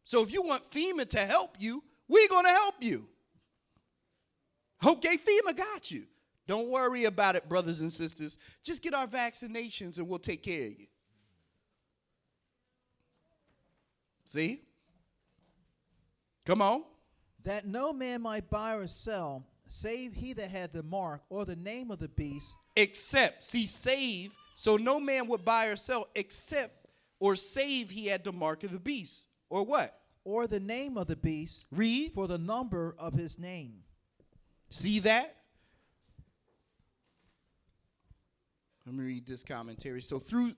So if you want FEMA to help you, we're going to help you. Okay, FEMA got you. Don't worry about it, brothers and sisters. Just get our vaccinations and we'll take care of you. See? Come on. That no man might buy or sell, save he that had the mark or the name of the beast. Except, see, save, so no man would buy or sell except or save he had the mark of the beast. Or what? Or the name of the beast. Read. For the number of his name. See that? Let me read this commentary. So through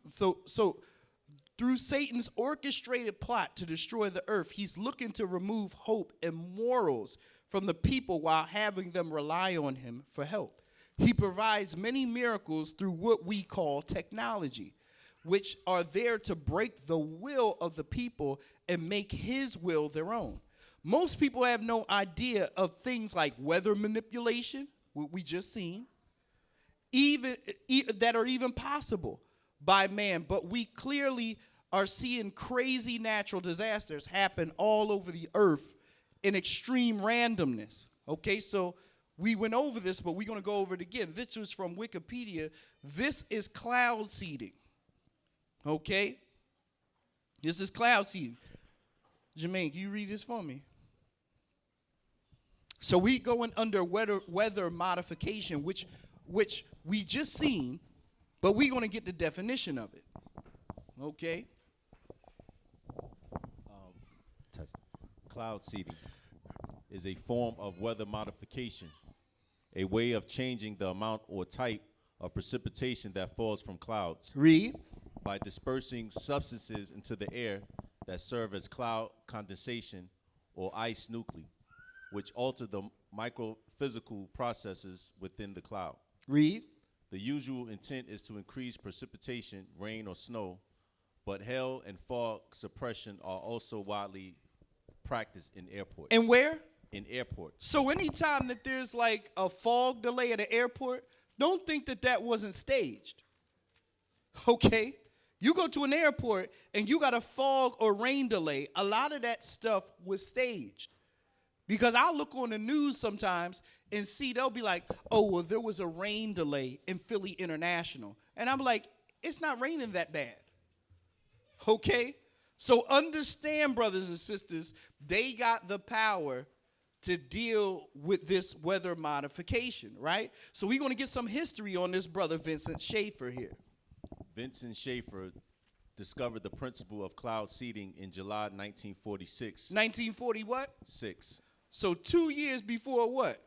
Satan's orchestrated plot to destroy the earth, he's looking to remove hope and morals from the people while having them rely on him for help. He provides many miracles through what we call technology, which are there to break the will of the people and make his will their own. Most people have no idea of things like weather manipulation, what we just seen, even that are even possible by man, but we clearly are seeing crazy natural disasters happen all over the earth in extreme randomness. Okay, so we went over this, but we're going to go over it again. This was from Wikipedia. This is cloud seeding. Okay? This is cloud seeding. Jermaine, can you read this for me? So we going under weather modification, which we just seen, but we're going to get the definition of it. Okay? Cloud seeding is a form of weather modification, a way of changing the amount or type of precipitation that falls from clouds Read. by dispersing substances into the air that serve as cloud condensation or ice nuclei, which alter the microphysical processes within the cloud. Read. The usual intent is to increase precipitation, rain or snow, but hail and fog suppression are also widely practiced in airports. And where? In airports. So anytime that there's like a fog delay at an airport, don't think that that wasn't staged. Okay? You go to an airport and you got a fog or rain delay, a lot of that stuff was staged. Because I'll look on the news sometimes and see they'll be like, oh, well, there was a rain delay in Philly International. And I'm like, it's not raining that bad. Okay? So understand, brothers and sisters, they got the power to deal with this weather modification, right? So we're going to get some history on this brother Vincent Schaefer here. Vincent Schaefer discovered the principle of cloud seeding in July 1946. 1940 what? 6. So 2 years before what?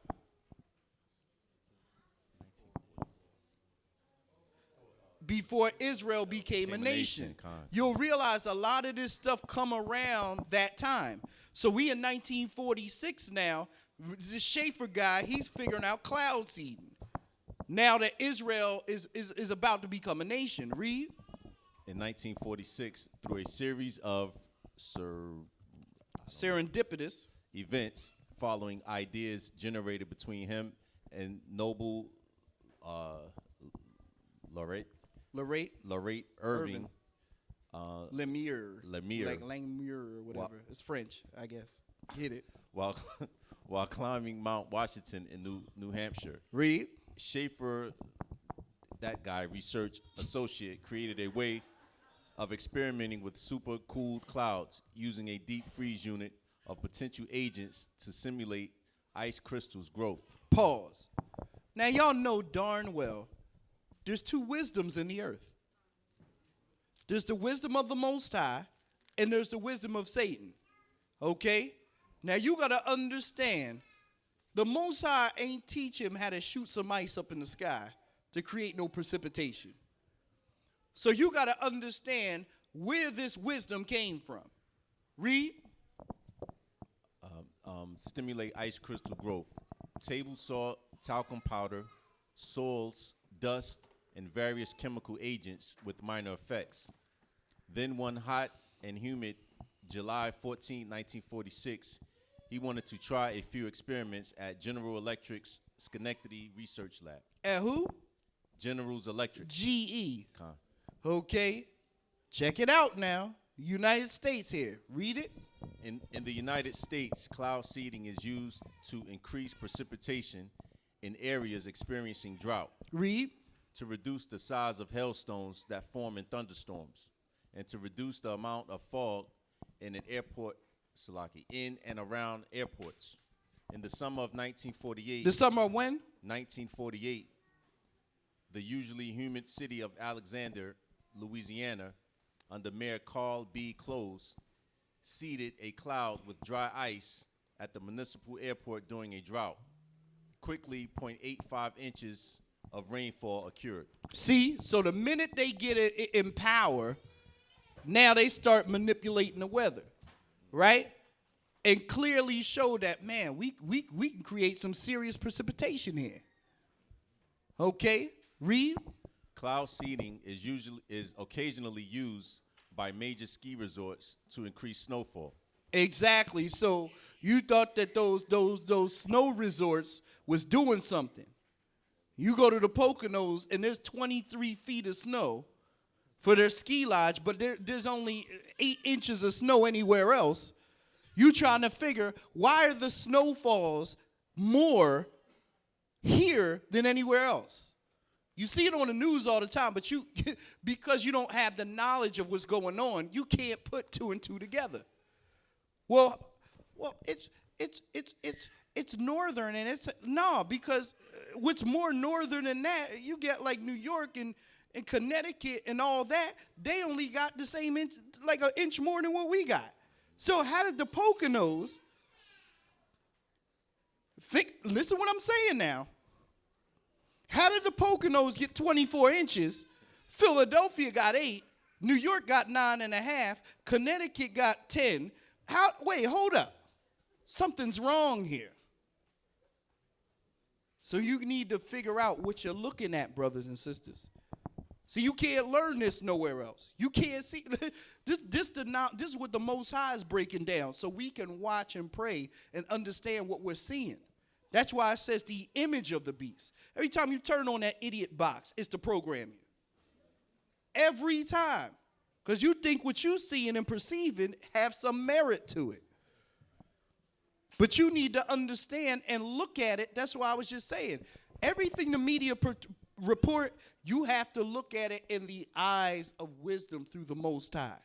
Before Israel became a nation. You'll realize a lot of this stuff come around that time. So we in 1946 now. The Schaefer guy, he's figuring out cloud seeding. Now that Israel is about to become a nation. Read. In 1946, through a series of serendipitous events following ideas generated between him and Noble Lorate Irving. Lemire. Lemire. Like Langmuir or whatever. It's French, I guess. Get it. While climbing Mount Washington in New Hampshire. Read. Schaefer, that guy, research associate, created a way of experimenting with super-cooled clouds using a deep freeze unit of potential agents to simulate ice crystals growth. Pause. Now, y'all know darn well there's two wisdoms in the earth. There's the wisdom of the Most High, and there's the wisdom of Satan. Okay? Now, you got to understand, the Most High ain't teach him how to shoot some ice up in the sky to create no precipitation. So you got to understand where this wisdom came from. Read. Stimulate ice crystal growth. Table salt, talcum powder, soils, dust, and various chemical agents with minor effects. Then one hot and humid July 14, 1946, he wanted to try a few experiments at General Electric's Schenectady Research Lab. At who? General's Electric. GE. Okay. Check it out now. United States here. Read it. In the United States, cloud seeding is used to increase precipitation in areas experiencing drought. Read. To reduce the size of hailstones that form in thunderstorms, and to reduce the amount of fog in an airport, in and around airports. In the summer of 1948. The summer of when? 1948. The usually humid city of Alexander, Louisiana, under Mayor Carl B. Close, seeded a cloud with dry ice at the municipal airport during a drought. Quickly, 0.85 inches of rainfall occurred. See, so the minute they get it in power, now they start manipulating the weather, right? And clearly show that, man, we can create some serious precipitation here. Okay, read. Cloud seeding is occasionally used by major ski resorts to increase snowfall. Exactly. So you thought that those snow resorts was doing something. You go to the Poconos and there's 23 feet of snow, for their ski lodge, but there's only 8 inches of snow anywhere else. You trying to figure, why are the snowfalls more here than anywhere else? You see it on the news all the time, but you because you don't have the knowledge of what's going on, you can't put 2 and 2 together. Well, it's northern, and it's no, because what's more northern than that, you get like New York and Connecticut and all that, they only got the same inch, like an inch more than what we got. So how did the Poconos listen what I'm saying now? How did the Poconos get 24 inches? Philadelphia got 8. New York got 9.5. Connecticut got 10. Wait, hold up. Something's wrong here. So you need to figure out what you're looking at, brothers and sisters. See, you can't learn this nowhere else. You can't see. This is what the Most High is breaking down, so we can watch and pray and understand what we're seeing. That's why it says the image of the beast. Every time you turn on that idiot box, it's to program you. Every time. Because you think what you're seeing and perceiving have some merit to it. But you need to understand and look at it. That's why I was just saying. Everything the media report, you have to look at it in the eyes of wisdom through the Most High.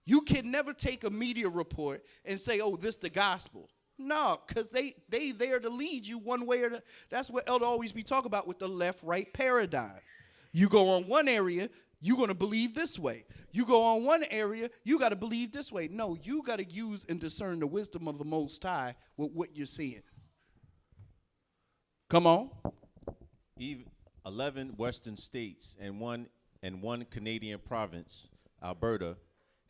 You can never take a media report and say, oh, this the gospel. No, because they there to lead you one way or the. That's what Elder always be talking about with the left-right paradigm. You go on one area, you're going to believe this way. You go on one area, you got to believe this way. No, you got to use and discern the wisdom of the Most High with what you're seeing. Come on. 11 western states and one Canadian province, Alberta,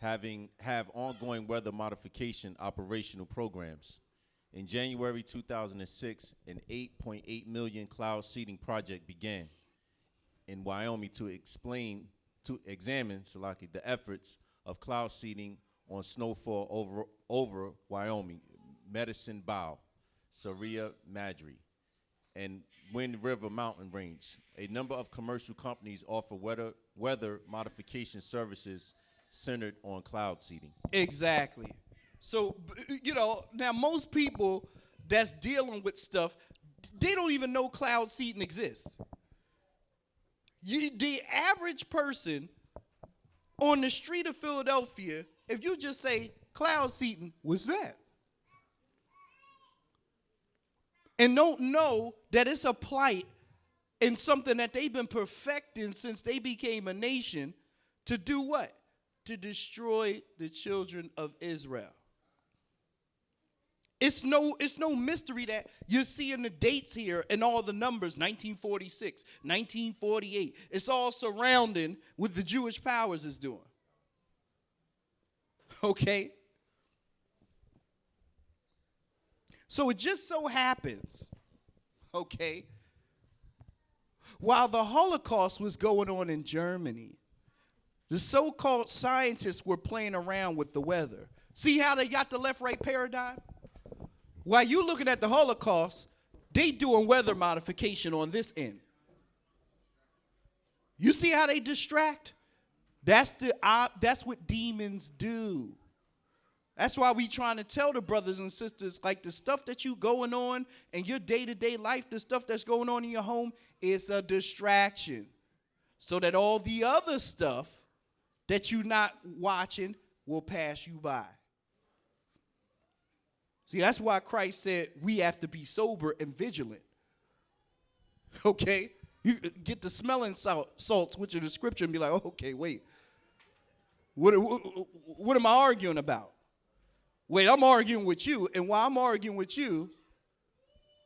have ongoing weather modification operational programs. In January 2006, an $8.8 million cloud seeding project began in Wyoming to examine the efforts of cloud seeding on snowfall over Wyoming, Medicine Bow, Saria Madre, and Wind River Mountain Range. A number of commercial companies offer weather modification services centered on cloud seeding. Exactly. So, now most people that's dealing with stuff, they don't even know cloud seeding exists. The average person on the street of Philadelphia, if you just say cloud seeding, what's that? And don't know that it's a plight and something that they've been perfecting since they became a nation to do what? To destroy the children of Israel. It's no mystery that you're seeing the dates here and all the numbers, 1946, 1948. It's all surrounding what the Jewish powers is doing. Okay? So it just so happens, okay, while the Holocaust was going on in Germany, the so-called scientists were playing around with the weather. See how they got the left-right paradigm? While you looking at the Holocaust, they doing weather modification on this end. You see how they distract? That's what demons do. That's why we trying to tell the brothers and sisters, like the stuff that you going on in your day-to-day life, the stuff that's going on in your home is a distraction. So that all the other stuff that you're not watching will pass you by. See, that's why Christ said we have to be sober and vigilant. Okay? You get the smelling salts, which are the scripture, and be like, oh, okay, wait. What am I arguing about? Wait, I'm arguing with you, and while I'm arguing with you,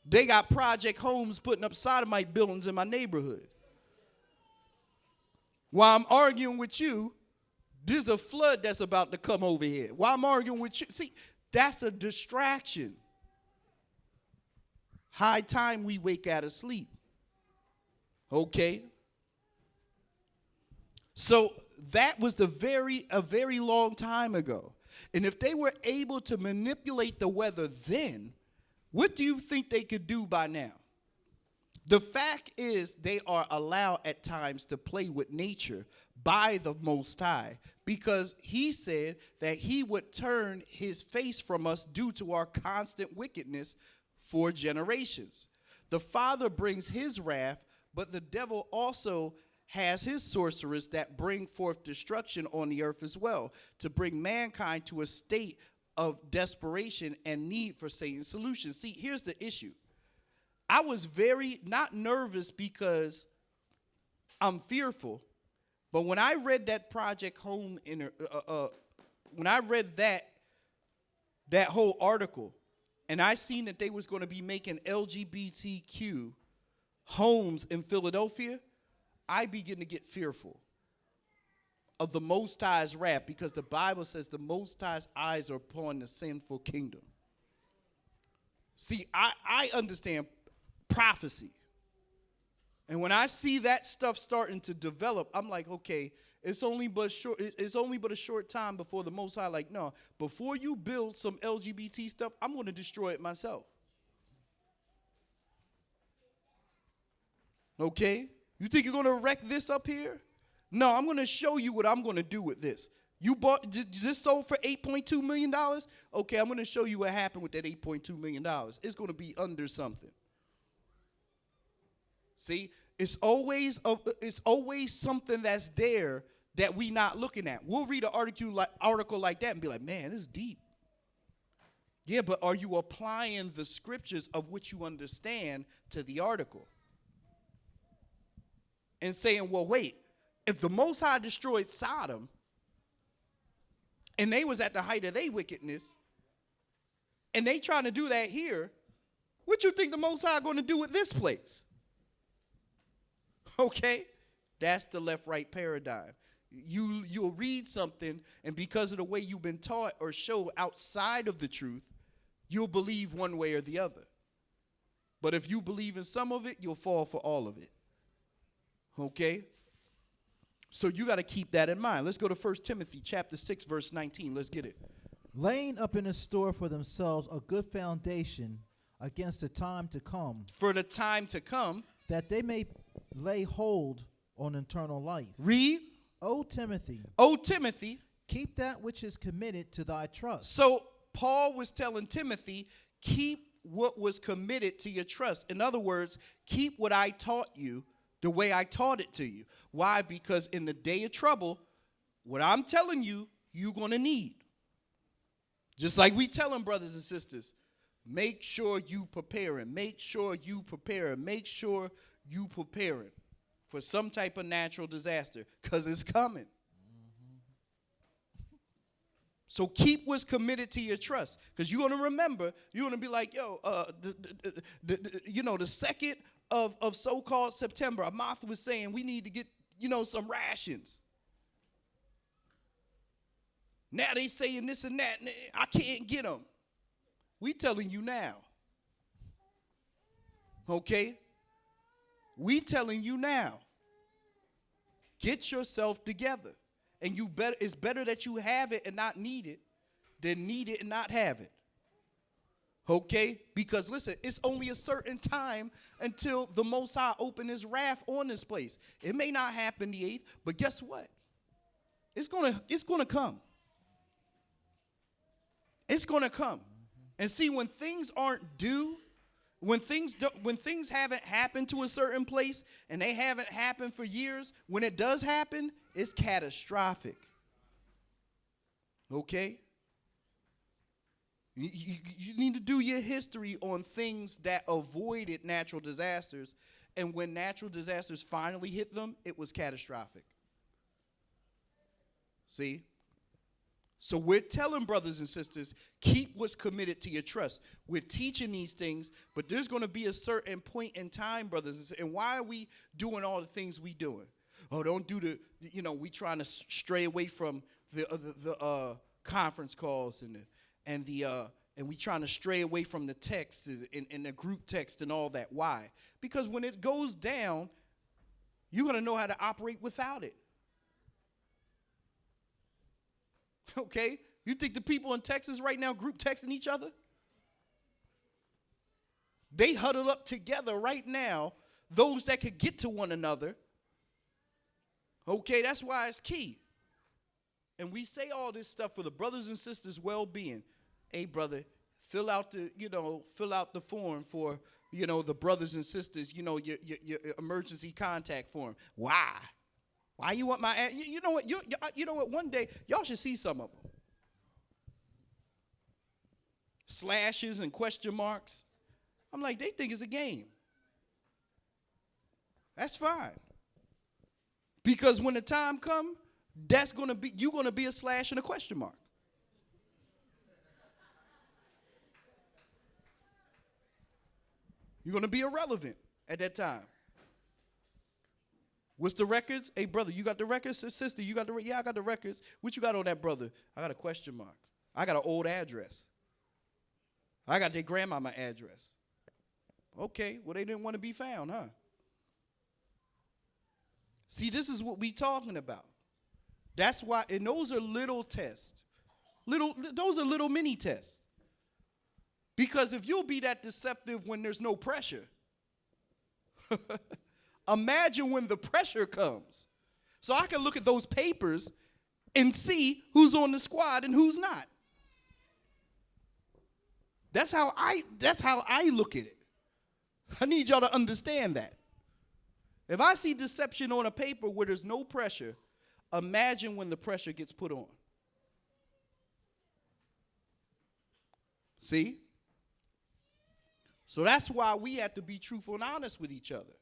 they got Project Homes putting up sodomite buildings in my neighborhood. While I'm arguing with you, there's a flood that's about to come over here. While I'm arguing with you, see, that's a distraction. High time we wake out of sleep. Okay? So that was a very long time ago. And if they were able to manipulate the weather then, what do you think they could do by now? The fact is, they are allowed at times to play with nature by the Most High, because he said that he would turn his face from us due to our constant wickedness for generations. The Father brings his wrath, but the devil also has his sorcerers that bring forth destruction on the earth as well, to bring mankind to a state of desperation and need for Satan's solution. See, here's the issue. I was very not nervous because I'm fearful, but when I read that Project Home, when I read that whole article, and I seen that they was going to be making LGBTQ homes in Philadelphia, I begin to get fearful of the Most High's wrath, because the Bible says the Most High's eyes are upon the sinful kingdom. See, I understand prophecy. And when I see that stuff starting to develop, I'm like, okay, it's only but a short time before the Most High, like, no, before you build some LGBT stuff, I'm going to destroy it myself. Okay? You think you're going to wreck this up here? No, I'm going to show you what I'm going to do with this. You bought this sold for $8.2 million? Okay, I'm going to show you what happened with that $8.2 million. It's going to be under something. See, it's always something that's there that we not looking at. We'll read an article like that and be like, man, this is deep. Yeah, but are you applying the scriptures of which you understand to the article? And saying, well, wait, if the Most High destroyed Sodom and they was at the height of their wickedness and they trying to do that here, what you think the Most High going to do with this place? Okay, that's the left-right paradigm. You'll read something, and because of the way you've been taught or showed outside of the truth, you'll believe one way or the other. But if you believe in some of it, you'll fall for all of it. Okay? So you got to keep that in mind. Let's go to 1 Timothy chapter 6, verse 19. Let's get it. Laying up in a store for themselves a good foundation against the time to come. For the time to come. That they may lay hold on eternal life. Read. O Timothy. O Timothy. Keep that which is committed to thy trust. So Paul was telling Timothy, keep what was committed to your trust. In other words, keep what I taught you the way I taught it to you. Why? Because in the day of trouble, what I'm telling you, you're going to need. Just like we telling brothers and sisters, make sure you preparing. Make sure you preparing. Make sure you preparing for some type of natural disaster, because it's coming. So keep what's committed to your trust, because you're going to remember, you're going to be like, yo, the 2nd of so-called September, Martha was saying we need to get, some rations. Now they saying this and that, and I can't get them. We telling you now. Okay? We telling you now. Get yourself together. And it's better that you have it and not need it than need it and not have it. Okay? Because listen, it's only a certain time until the Most High open his wrath on this place. It may not happen the 8th, but guess what? It's gonna come. It's gonna come. And see, when things aren't due, when things haven't happened to a certain place and they haven't happened for years, when it does happen, it's catastrophic. Okay? You need to do your history on things that avoided natural disasters, and when natural disasters finally hit them, it was catastrophic. See? So we're telling brothers and sisters, keep what's committed to your trust. We're teaching these things, but there's going to be a certain point in time, brothers and sisters. And why are we doing all the things we doing? Oh, don't do we trying to stray away from the conference calls and we trying to stray away from the text and the group text and all that. Why? Because when it goes down, you're going to know how to operate without it. Okay? You think the people in Texas right now group texting each other? They huddle up together right now those that could get to one another. Okay, that's why it's key. And we say all this stuff for the brothers and sisters' well-being. Hey, brother, fill out the form for, the brothers and sisters, your emergency contact form. Why? Why you want my ad? You know what? You know what? One day, y'all should see some of them. Slashes and question marks. I'm like, they think it's a game. That's fine. Because when the time comes, you're going to be a slash and a question mark. You're going to be irrelevant at that time. What's the records? Hey, brother, you got the records? Sister, you got the records? Yeah, I got the records. What you got on that, brother? I got a question mark. I got an old address. I got their grandmama address. Okay, well, they didn't want to be found, huh? See, this is what we talking about. That's why, and those are little tests. Those are little mini tests. Because if you'll be that deceptive when there's no pressure, imagine when the pressure comes. So I can look at those papers and see who's on the squad and who's not. That's how I look at it. I need y'all to understand that. If I see deception on a paper where there's no pressure, imagine when the pressure gets put on. See? So that's why we have to be truthful and honest with each other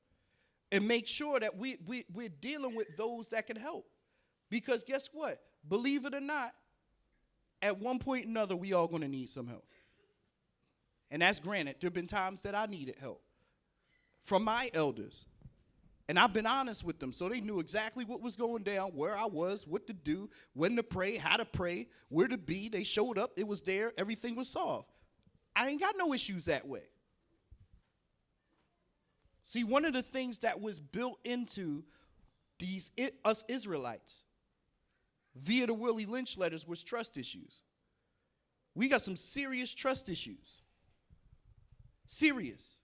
and make sure that we're dealing with those that can help. Because guess what? Believe it or not, at one point or another, we all going to need some help. And that's granted. There have been times that I needed help from my elders. And I've been honest with them, so they knew exactly what was going down, where I was, what to do, when to pray, how to pray, where to be. They showed up. It was there. Everything was solved. I ain't got no issues that way. See, one of the things that was built into us Israelites via the Willie Lynch letters was trust issues. We got some serious trust issues. Serious.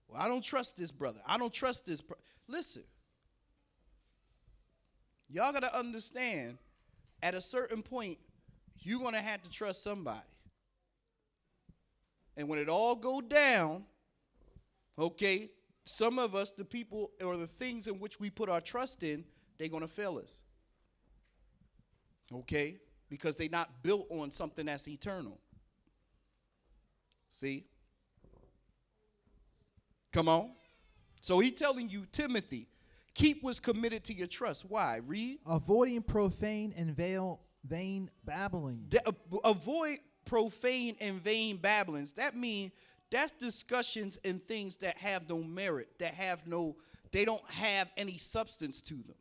Well, I don't trust this brother. I don't trust this. Listen. Y'all got to understand, at a certain point, you're going to have to trust somebody. And when it all go down, okay, some of us, the people or the things in which we put our trust in, they're going to fail us. Okay? Because they're not built on something that's eternal. See? Come on. So he's telling you, Timothy, keep what's committed to your trust. Why? Read. Avoiding profane and vain babbling. Avoid profane and vain babblings. That means that's discussions and things that have no merit, they don't have any substance to them.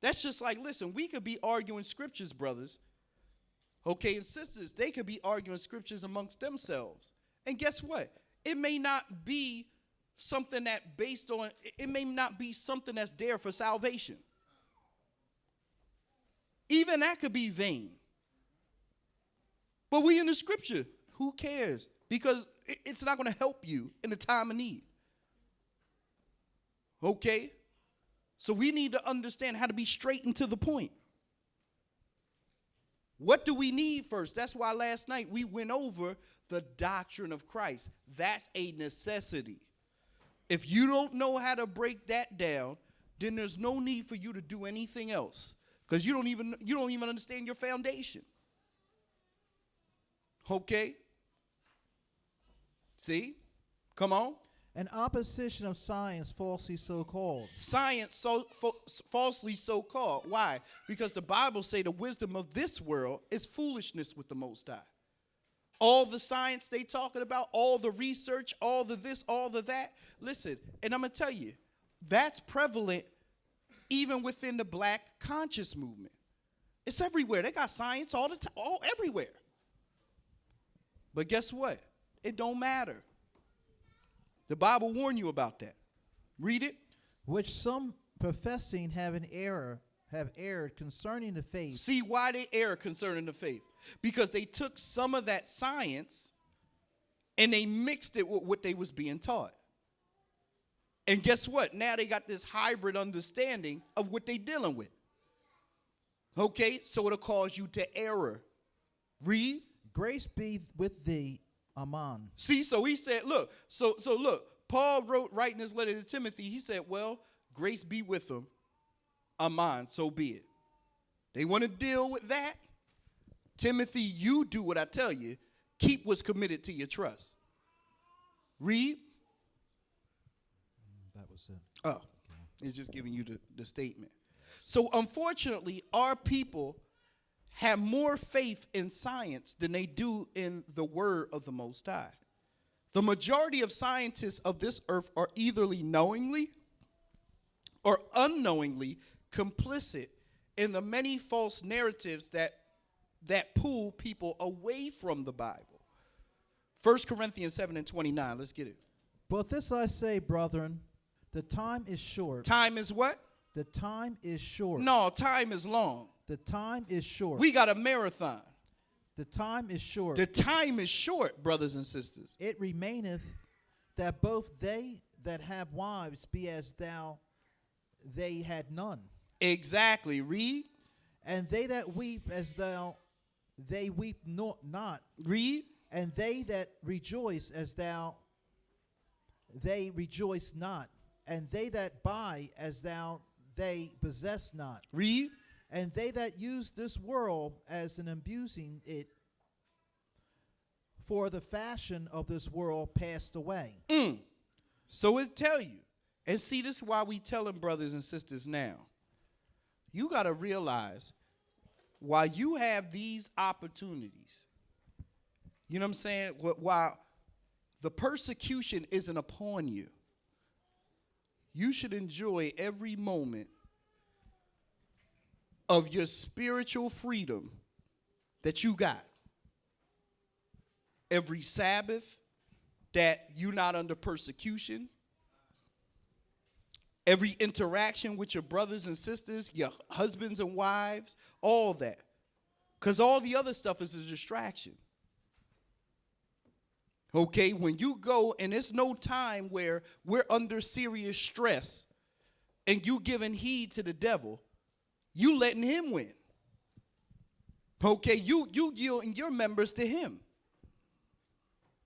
That's just like, listen, we could be arguing scriptures, brothers. Okay, and sisters, they could be arguing scriptures amongst themselves. And guess what? It may not be something it may not be something that's there for salvation. Even that could be vain. But we in the scripture, who cares? Because it's not going to help you in the time of need. Okay? So we need to understand how to be straight and to the point. What do we need first? That's why last night we went over the doctrine of Christ. That's a necessity. If you don't know how to break that down, then there's no need for you to do anything else, because you don't even understand your foundation. Okay? See? Come on. An opposition of science falsely so called. Science falsely so called. Why? Because the Bible say the wisdom of this world is foolishness with the Most High. All the science they talking about, all the research, all the this, all the that. Listen, and I'm going to tell you, that's prevalent even within the black conscious movement. It's everywhere. They got science all the time, everywhere. But guess what? It don't matter. The Bible warned you about that. Read it. Which some professing have erred concerning the faith. See why they err concerning the faith? Because they took some of that science and they mixed it with what they was being taught. And guess what? Now they got this hybrid understanding of what they dealing with. Okay, so it'll cause you to error. Read. Grace be with thee, Aman. See, so he said, look, so look, Paul wrote, writing this letter to Timothy, he said, well, grace be with them, Aman, so be it. They want to deal with that? Timothy, you do what I tell you. Keep what's committed to your trust. Read. That was it. Oh, it's just giving you the statement. So unfortunately, our people have more faith in science than they do in the word of the Most High. The majority of scientists of this earth are either knowingly or unknowingly complicit in the many false narratives that pull people away from the Bible. 1 Corinthians 7:29, let's get it. But this I say, brethren, the time is short. Time is what? The time is short. No, time is long. The time is short. We got a marathon. The time is short. The time is short, brothers and sisters. It remaineth that both they that have wives be as thou they had none. Exactly. Read. And they that weep as thou they weep not. Read. And they that rejoice as thou they rejoice not. And they that buy as thou they possess not. Read. And they that use this world as an abusing it, for the fashion of this world passed away. So it tell you, and see, this is why we telling brothers and sisters now. You got to realize, while you have these opportunities, you know what I'm saying? While the persecution isn't upon you, you should enjoy every moment of your spiritual freedom that you got. Every Sabbath that you're not under persecution. Every interaction with your brothers and sisters, your husbands and wives, all that. Because all the other stuff is a distraction. Okay, when you go, and it's no time where we're under serious stress and you giving heed to the devil, you letting him win. Okay, you yielding your members to him.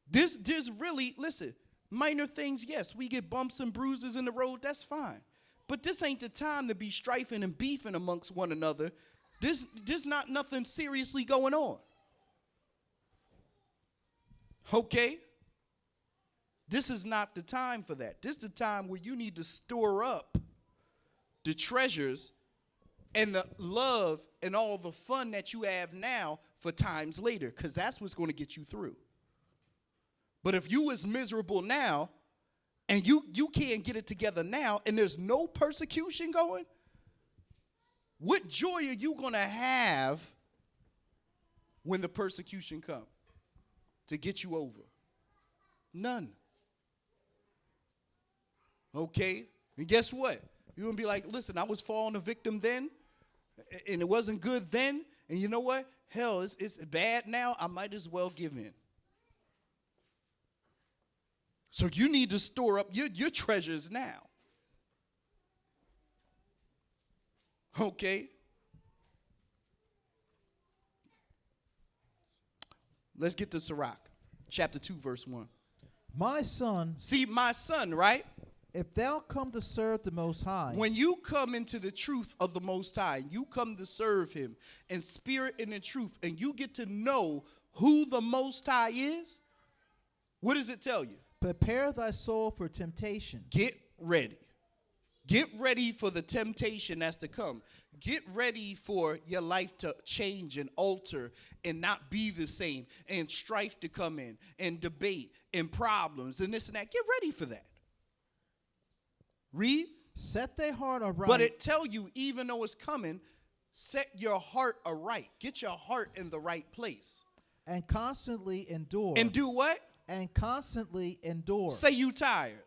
There's really, listen, minor things, yes, we get bumps and bruises in the road, that's fine. But this ain't the time to be strifing and beefing amongst one another. There's not nothing seriously going on. Okay? This is not the time for that. This is the time where you need to store up the treasures and the love and all the fun that you have now for times later, because that's what's going to get you through. But if you is miserable now and you can't get it together now and there's no persecution going, what joy are you going to have when the persecution comes to get you over? None. Okay? And guess what? You're going to be like, listen, I was falling a victim then, and it wasn't good then, and you know what? Hell, it's bad now. I might as well give in. So you need to store up your treasures now. Okay? Let's get to Sirach, chapter 2, verse 1. My son, See, my son, right? if thou come to serve the Most High, When you come into the truth of the Most High, you come to serve him in spirit and in truth, and you get to know who the Most High is, what does it tell you? prepare thy soul for temptation. Get ready. Get ready for the temptation that's to come. Get ready for your life to change and alter and not be the same, and strife to come in, and debate and problems and this and that. Get ready for that. Read. Set thy heart aright. But it tell you, even though it's coming, set your heart aright. Get your heart in the right place. and constantly endure. And do what? And constantly endure. Say you tired.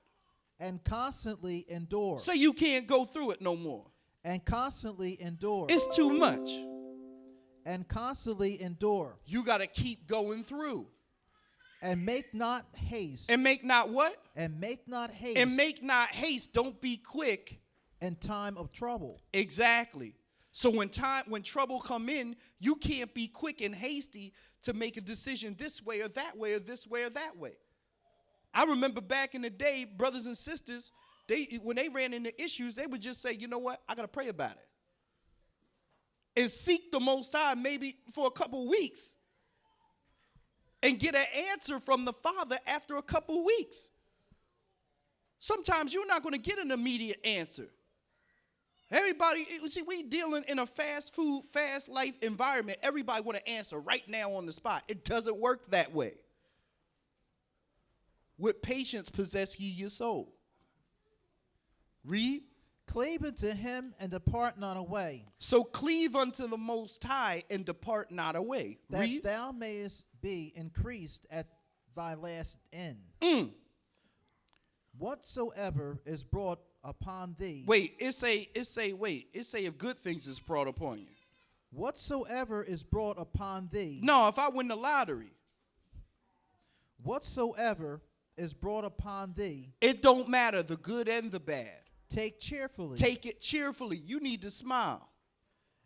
And constantly endure. Say you can't go through it no more. And constantly endure. It's too much. And constantly endure. You got to keep going through. And make not haste. And make not what? And make not haste. And make not haste. Don't be quick. In time of trouble. Exactly. So when trouble come in, you can't be quick and hasty to make a decision this way or that way or this way or that way. I remember back in the day, brothers and sisters, when they ran into issues, they would just say, you know what, I got to pray about it. And seek the Most High maybe for a couple weeks. And get an answer from the Father after a couple weeks. Sometimes you're not going to get an immediate answer. Everybody, see, we dealing in a fast food, fast life environment. Everybody want to answer right now on the spot. It doesn't work that way. With patience possess ye your soul. Read. Cleave unto him and depart not away. So cleave unto the Most High and depart not away. That Read. thou mayest be increased at thy last end. Whatsoever is brought upon thee. It say if good things is brought upon you. Whatsoever is brought upon thee. No, if I win the lottery. Whatsoever is brought upon thee. It don't matter, the good and the bad. Take cheerfully. Take it cheerfully. You need to smile.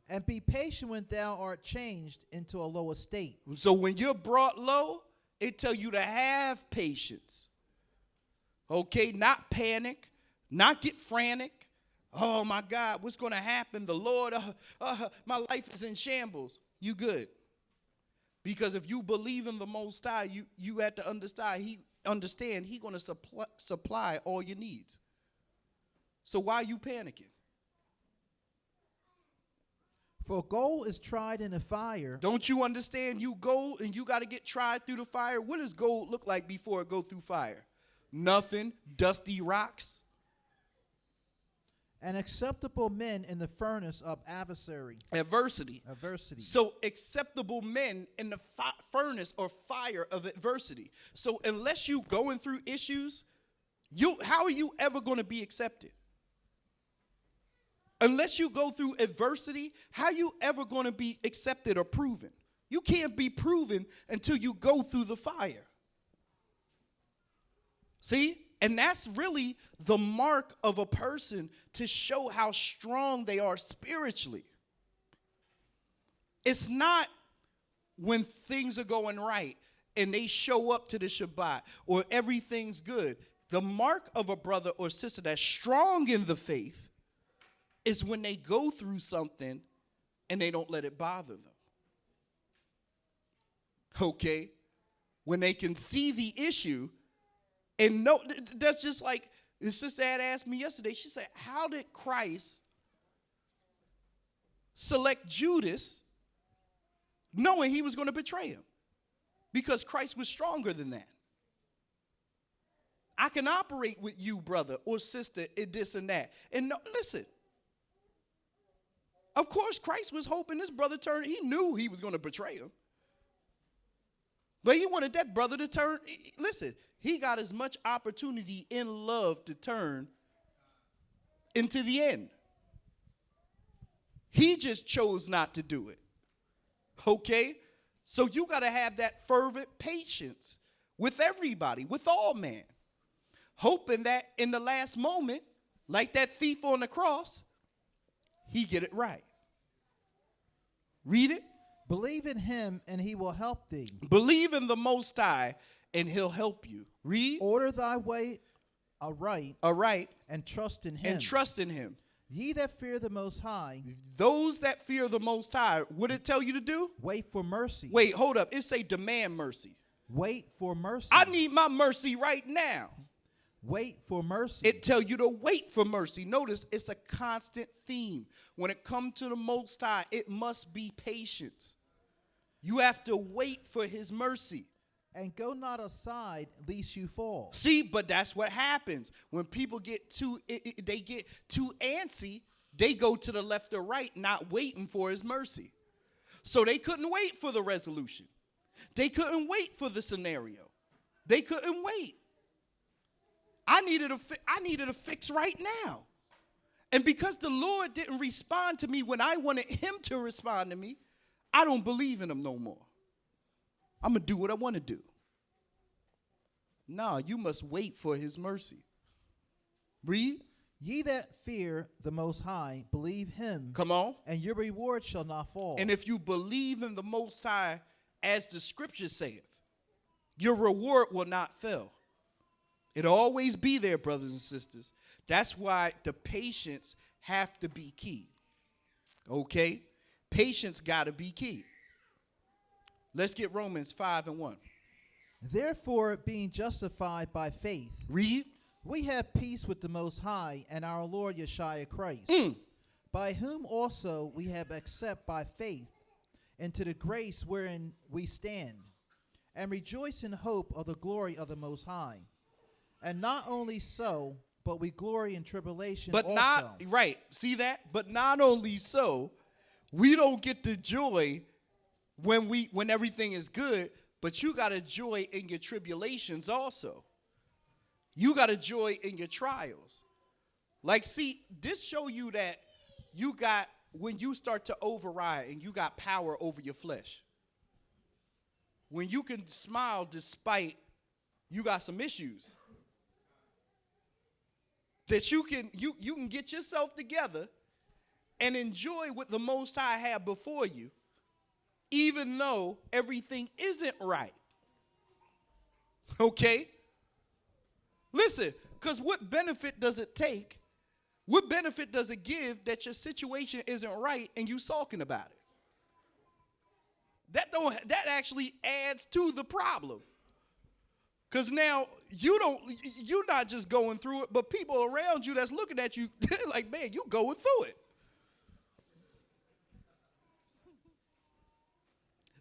And be patient when thou art changed into a lower state. So when you're brought low, it tell you to have patience. Okay, not panic, not get frantic. Oh my God, what's going to happen? The Lord, my life is in shambles. You good. Because if you believe in the Most High, you have to understand He's going to supply all your needs. So why are you panicking? For gold is tried in the fire. Don't you understand? You go and you got to get tried through the fire. What does gold look like before it go through fire? Nothing. Dusty rocks. And acceptable men in the furnace of adversity. Adversity. So acceptable men in the furnace or fire of adversity. So unless you going through issues, how are you ever going to be accepted? Unless you go through adversity, how are you ever going to be accepted or proven? You can't be proven until you go through the fire. See? And that's really the mark of a person to show how strong they are spiritually. It's not when things are going right and they show up to the Shabbat or everything's good. The mark of a brother or sister that's strong in the faith is when they go through something and they don't let it bother them. Okay? When they can see the issue and no, that's just like the sister had asked me yesterday. She said, how did Christ select Judas knowing he was going to betray him? Because Christ was stronger than that. I can operate with you, brother or sister, in this and that. And no, listen. Of course, Christ was hoping this brother turned. He knew he was going to betray him. But he wanted that brother to turn. Listen, he got as much opportunity in love to turn into the end. He just chose not to do it. Okay? So you got to have that fervent patience with everybody, with all men. Hoping that in the last moment, like that thief on the cross, he get it right. Read it. Believe in him and he will help thee. Believe in the Most High and he'll help you. Read. Order thy way aright. And trust in him. And trust in him. Ye that fear the Most High. Those that fear the Most High, what did it tell you to do? Wait for mercy. Wait, hold up. It say demand mercy. Wait for mercy. I need my mercy right now. Wait for mercy. It tell you to wait for mercy. Notice it's a constant theme. When it comes to the Most High, it must be patience. You have to wait for his mercy. And go not aside, lest you fall. See, but that's what happens. When people get too antsy, they go to the left or right, not waiting for his mercy. So they couldn't wait for the resolution. They couldn't wait for the scenario. They couldn't wait. I needed a fix right now. And because the Lord didn't respond to me when I wanted him to respond to me, I don't believe in him no more. I'm going to do what I want to do. No, you must wait for his mercy. Read. Ye that fear the Most High, believe him, Come on. and your reward shall not fall. And if you believe in the Most High, as the scripture saith, your reward will not fail. It'll always be there, brothers and sisters. That's why the patience have to be key. Okay? Patience got to be key. Let's get Romans 5:1. Therefore, being justified by faith, Read. we have peace with the Most High and our Lord Yeshua Christ, by whom also we have accept by faith into the grace wherein we stand, and rejoice in hope of the glory of the Most High. And not only so, but we glory in tribulation But also. not, right, see that? But not only so, we don't get the joy when everything is good, but you got a joy in your tribulations also. You got a joy in your trials. Like, see, this show you that you got, when you start to override and you got power over your flesh. When you can smile despite you got some issues. That you can get yourself together and enjoy what the Most High have before you, even though everything isn't right. Okay? Listen, because what benefit does it take? What benefit does it give that your situation isn't right and you sulking about it? That actually adds to the problem. Because now you're not just going through it, but people around you that's looking at you, they're like, man, you going through it.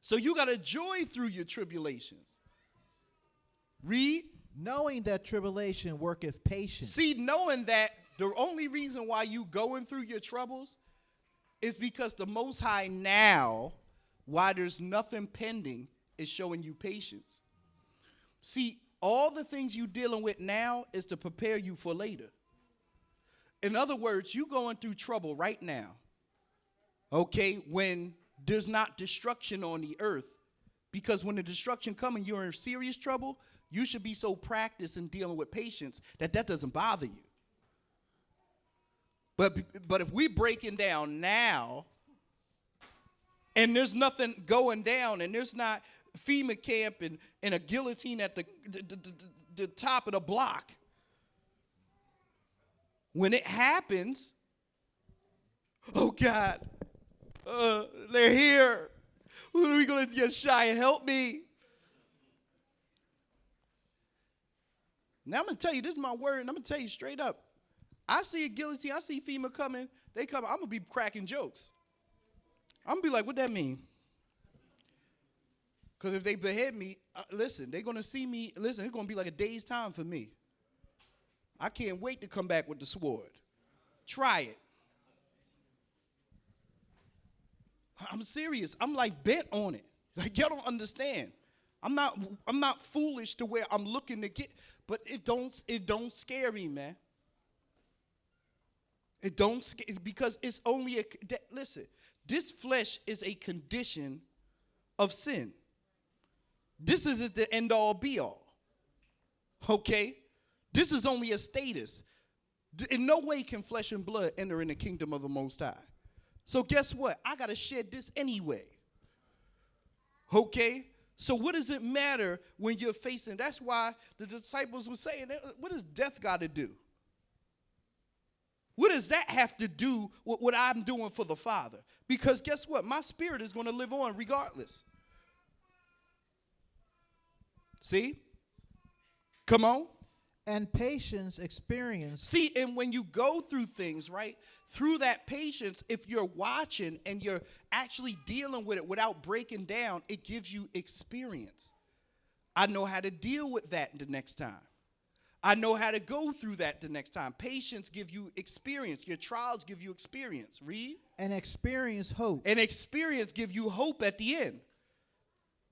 So you got to joy through your tribulations. Read. Knowing that tribulation worketh patience. See, knowing that the only reason why you going through your troubles is because the Most High now, why there's nothing pending, is showing you patience. See, all the things you dealing with now is to prepare you for later. In other words, you going through trouble right now, okay, when there's not destruction on the earth. Because when the destruction comes and you're in serious trouble, you should be so practiced in dealing with patience that doesn't bother you. But if we breaking down now, and there's nothing going down, and there's not FEMA camp and a guillotine at the top of the block, when it happens, oh God, they're here. What are we going to do? Yeshua, help me. Now I'm going to tell you, this is my word, and I'm going to tell you straight up. I see a guillotine, I see FEMA coming, they come, I'm going to be cracking jokes. I'm going to be like, what that mean? Because if they behead me, listen, they're going to see me, listen, it's going to be like a day's time for me. I can't wait to come back with the sword. Try it. I'm serious. I'm like bent on it. Like, y'all don't understand. I'm not foolish to where I'm looking to get, but it don't scare me, man. It don't scare, because it's only listen, this flesh is a condition of sin. This isn't the end all be all. Okay? This is only a status. In no way can flesh and blood enter in the kingdom of the Most High. So guess what? I got to shed this anyway. Okay? So what does it matter when you're facing? That's why the disciples were saying, what does death got to do? What does that have to do with what I'm doing for the Father? Because guess what? My spirit is going to live on regardless. See? Come on. And patience experience. See, and when you go through things, right, through that patience, if you're watching and you're actually dealing with it without breaking down, it gives you experience. I know how to deal with that the next time. I know how to go through that the next time. Patience gives you experience. Your trials give you experience. Read. And experience hope. And experience give you hope at the end.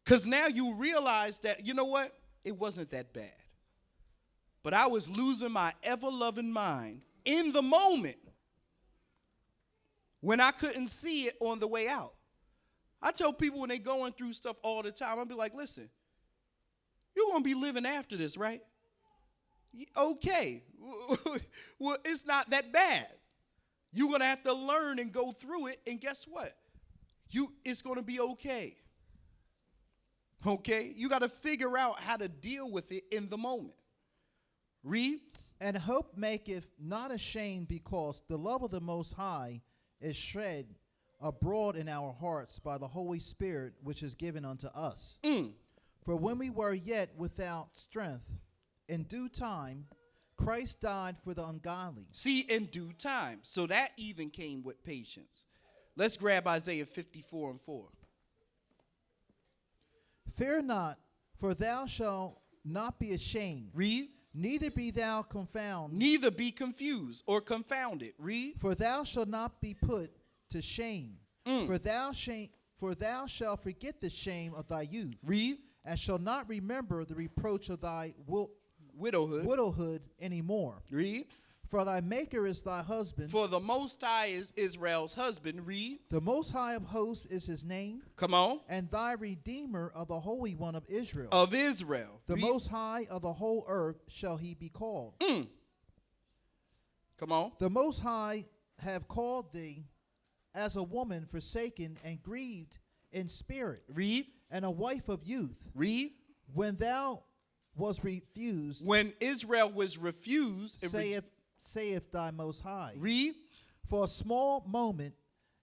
Because now you realize that, you know what? It wasn't that bad. But I was losing my ever-loving mind in the moment when I couldn't see it on the way out. I tell people when they're going through stuff all the time, I'll be like, listen, You're going to be living after this, right? Okay. Well, it's not that bad. You're going to have to learn and go through it, and guess what? It's going to be okay. Okay? You got to figure out how to deal with it in the moment. Read. And hope maketh not ashamed, because the love of the Most High is shed abroad in our hearts by the Holy Spirit, which is given unto us. For when we were yet without strength, in due time, Christ died for the ungodly. See, in due time. So that even came with patience. Let's grab Isaiah 54 and 4. Fear not, for thou shalt not be ashamed. Read. Neither be thou confounded. Neither be confused or confounded. Read. For thou shalt not be put to shame. For thou shalt forget the shame of thy youth. Read. And shall not remember the reproach of thy Widowhood anymore. Read. For thy Maker is thy husband. For the Most High is Israel's husband. Read. The Most High of hosts is his name. Come on. And thy Redeemer of the Holy One of Israel. Of Israel. The Read. Most High of the whole earth shall he be called. Come on. The Most High have called thee as a woman forsaken and grieved in spirit. Read. And a wife of youth. Read. When thou was refused. When Israel was refused. Saith thy Most High. Read. For a small moment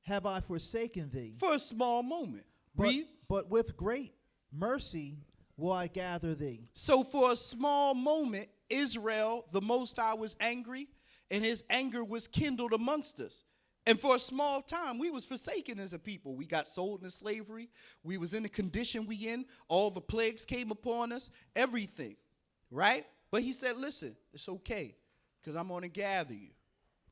have I forsaken thee. For a small moment. Read. But with great mercy will I gather thee. So for a small moment, Israel, the Most High, was angry, and his anger was kindled amongst us. And for a small time, we was forsaken as a people. We got sold into slavery. We was in the condition we in. All the plagues came upon us, everything, right? But he said, listen, it's okay, because I'm going to gather you.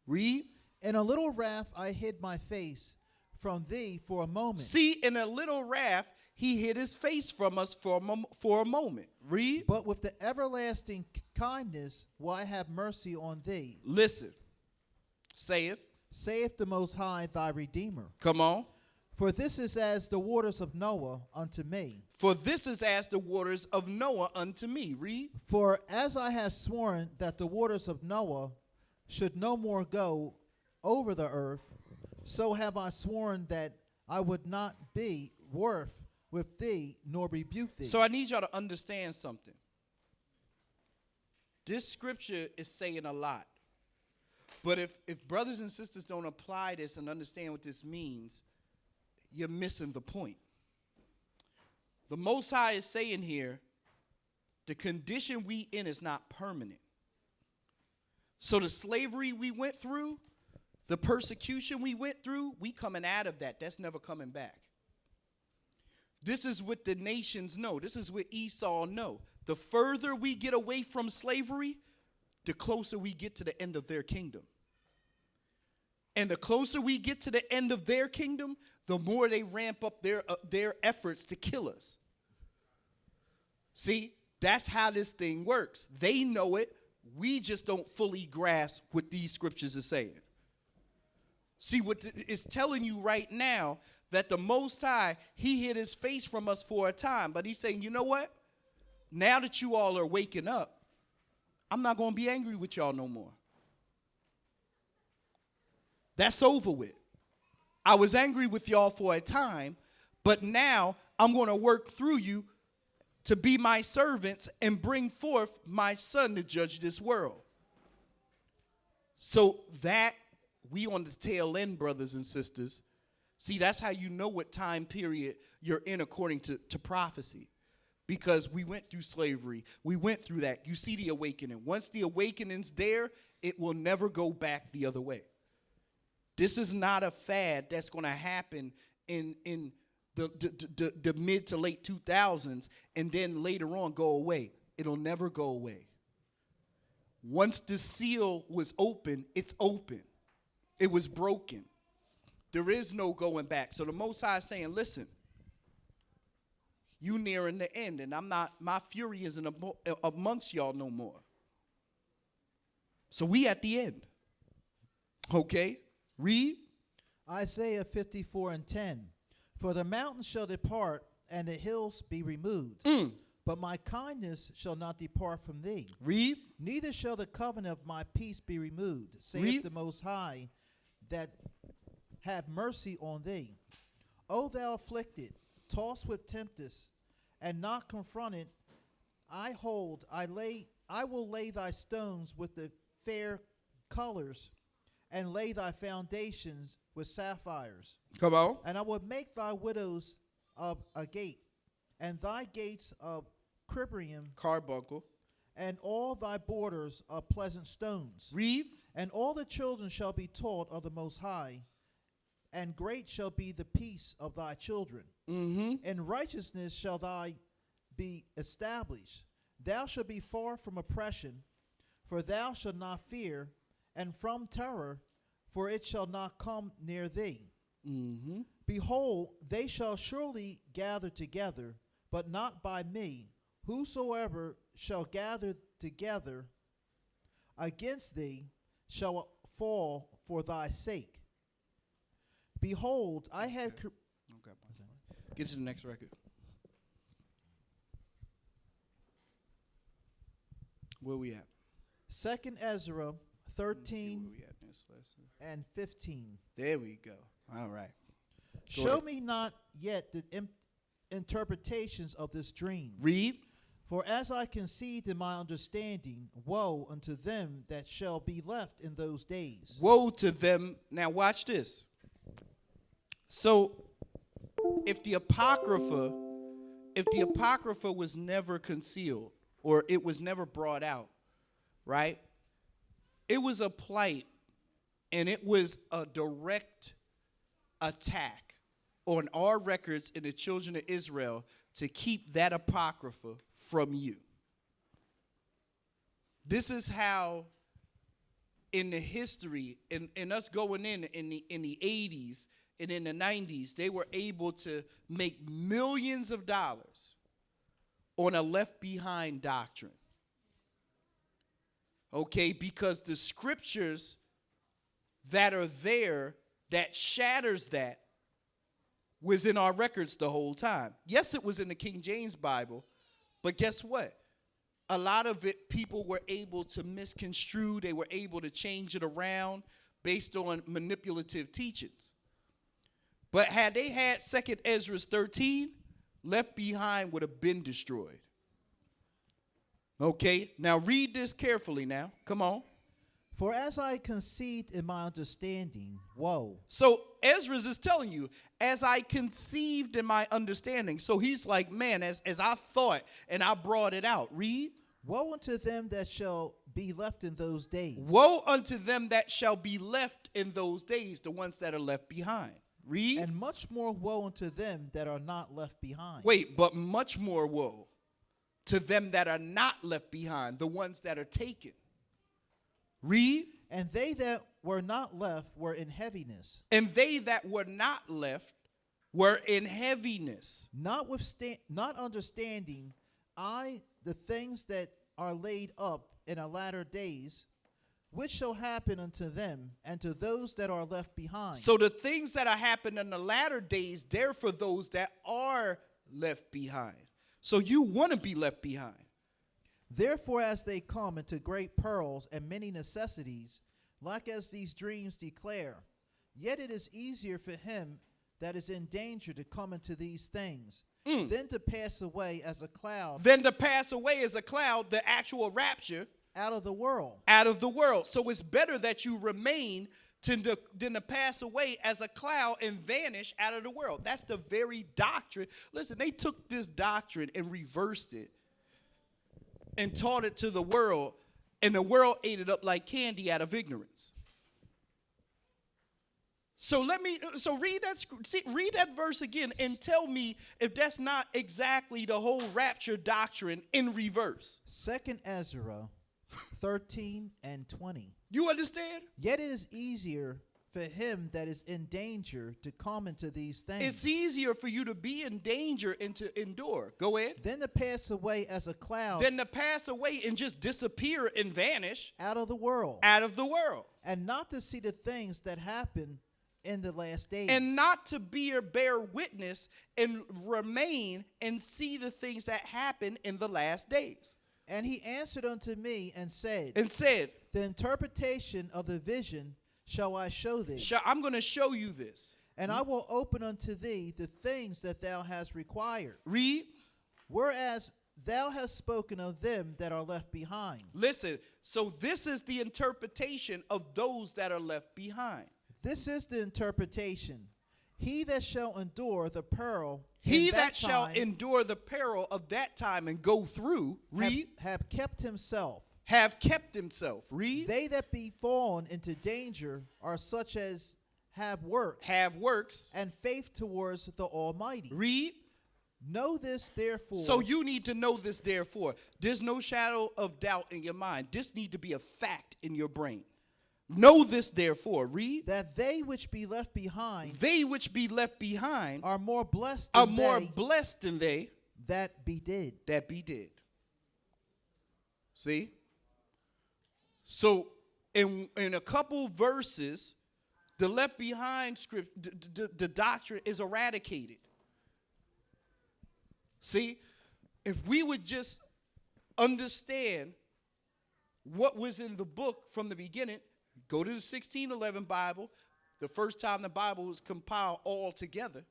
Read. In a little wrath I hid my face from thee for a moment. See, in a little wrath, he hid his face from us for a moment. Read. But with the everlasting kindness will I have mercy on thee. Listen. Saith the Most High thy Redeemer. Come on. For this is as the waters of Noah unto me. For this is as the waters of Noah unto me. Read. For as I have sworn that the waters of Noah should no more go over the earth, so have I sworn that I would not be wroth with thee, nor rebuke thee. So I need y'all to understand something. This scripture is saying a lot. But if brothers and sisters don't apply this and understand what this means, you're missing the point. The Most High is saying here, the condition we in is not permanent. So the slavery we went through, the persecution we went through, we coming out of that. That's never coming back. This is what the nations know. This is what Esau know. The further we get away from slavery, the closer we get to the end of their kingdom. And the closer we get to the end of their kingdom, the more they ramp up their efforts to kill us. See, that's how this thing works. They know it. We just don't fully grasp what these scriptures are saying. See, what it's telling you right now, that the Most High, he hid his face from us for a time. But he's saying, you know what? Now that you all are waking up, I'm not going to be angry with y'all no more. That's over with. I was angry with y'all for a time, but now I'm going to work through you to be my servants and bring forth my son to judge this world. So that we on the tail end, brothers and sisters. See, that's how you know what time period you're in according to prophecy. Because we went through slavery. We went through that. You see the awakening. Once the awakening's there, it will never go back the other way. This is not a fad that's going to happen in the mid to late 2000s and then later on go away. It'll never go away. Once the seal was open, it's open. It was broken. There is no going back. So the Most High is saying, listen, you nearing the end, and my fury isn't amongst y'all no more. So we at the end. Okay? Read. Isaiah 54:10. For the mountains shall depart, and the hills be removed. But my kindness shall not depart from thee, Read. neither shall the covenant of my peace be removed, saith Read. the Most High, that have mercy on thee. O thou afflicted, tossed with tempest, and not confronted, I will lay thy stones with the fair colors, and lay thy foundations with sapphires. Come on. And I will make thy widows of a gate, and thy gates of cribrium, Carbuncle. and all thy borders of pleasant stones. Read. And all the children shall be taught of the Most High, and great shall be the peace of thy children. Mm-hmm. In righteousness shall thy be established. Thou shalt be far from oppression, for thou shalt not fear, and from terror, for it shall not come near thee. Mm-hmm. Behold, they shall surely gather together, but not by me. Whosoever shall gather together against thee shall fall for thy sake. Behold, I have... Okay. Get to the next record. Where we at? 2nd Ezra Let's see 13 where we at in this lesson. and 15. There we go. All right. Go Show ahead. me not yet the interpretations of this dream. Read. For as I conceived in my understanding, woe unto them that shall be left in those days. Woe to them. Now watch this. So if the Apocrypha was never concealed, or it was never brought out, right? It was a plight, and it was a direct attack on our records in the children of Israel to keep that Apocrypha from you. This is how, in the history, in us going in the 80s and in the 90s, they were able to make millions of dollars on a left behind doctrine. Okay, because the scriptures that are there that shatters that was in our records the whole time. Yes, it was in the King James Bible, but guess what? A lot of it people were able to misconstrue. They were able to change it around based on manipulative teachings. But had they had 2nd Ezra 13, Left Behind would have been destroyed. Okay, now read this carefully now. Come on. For as I conceived in my understanding, woe. So Ezra is telling you, as I conceived in my understanding. So he's like, man, as I thought and I brought it out. Read. Woe unto them that shall be left in those days. Woe unto them that shall be left in those days, the ones that are left behind. Read. And much more woe unto them that are not left behind. Wait, but much more woe to them that are not left behind, the ones that are taken. Read. And they that were not left were in heaviness. And they that were not left were in heaviness. Not understanding the things that are laid up in a latter days, which shall happen unto them and to those that are left behind. So the things that are happening in the latter days, they're for those that are left behind. So you want to be left behind. Therefore, as they come into great perils and many necessities, like as these dreams declare, yet it is easier for him that is in danger to come into these things, than to pass away as a cloud. Then to pass away as a cloud, the actual rapture, out of the world. Out of the world. So it's better that you remain than to pass away as a cloud and vanish out of the world. That's the very doctrine. Listen, they took this doctrine and reversed it and taught it to the world, and the world ate it up like candy out of ignorance. So read that verse again and tell me if that's not exactly the whole rapture doctrine in reverse. 2nd Ezra 13 and 20. You understand? Yet it is easier for him that is in danger to come into these things. It's easier for you to be in danger and to endure. Go ahead. Then to pass away as a cloud. Then to pass away and just disappear and vanish. Out of the world. Out of the world. And not to see the things that happen in the last days. And not to bear witness and remain and see the things that happen in the last days. And he answered unto me and said, the interpretation of the vision shall I show thee. I'm going to show you this. And I will open unto thee the things that thou hast required. Read. Whereas thou hast spoken of them that are left behind. Listen, so this is the interpretation of those that are left behind. This is the interpretation. He that shall endure the peril He that shall endure the peril of that time and go through, read, have kept himself. Have kept himself, read. They that be fallen into danger are such as have works and faith towards the Almighty. Read. Know this therefore. So you need to know this therefore. There's no shadow of doubt in your mind. This need to be a fact in your brain. Know this therefore. Read. That they which be left behind. They which be left behind are more blessed than they that be dead. That be dead. See? So in a couple verses, the left behind script, the doctrine is eradicated. See, if we would just understand what was in the book from the beginning, go to the 1611 Bible, the first time the Bible was compiled all together,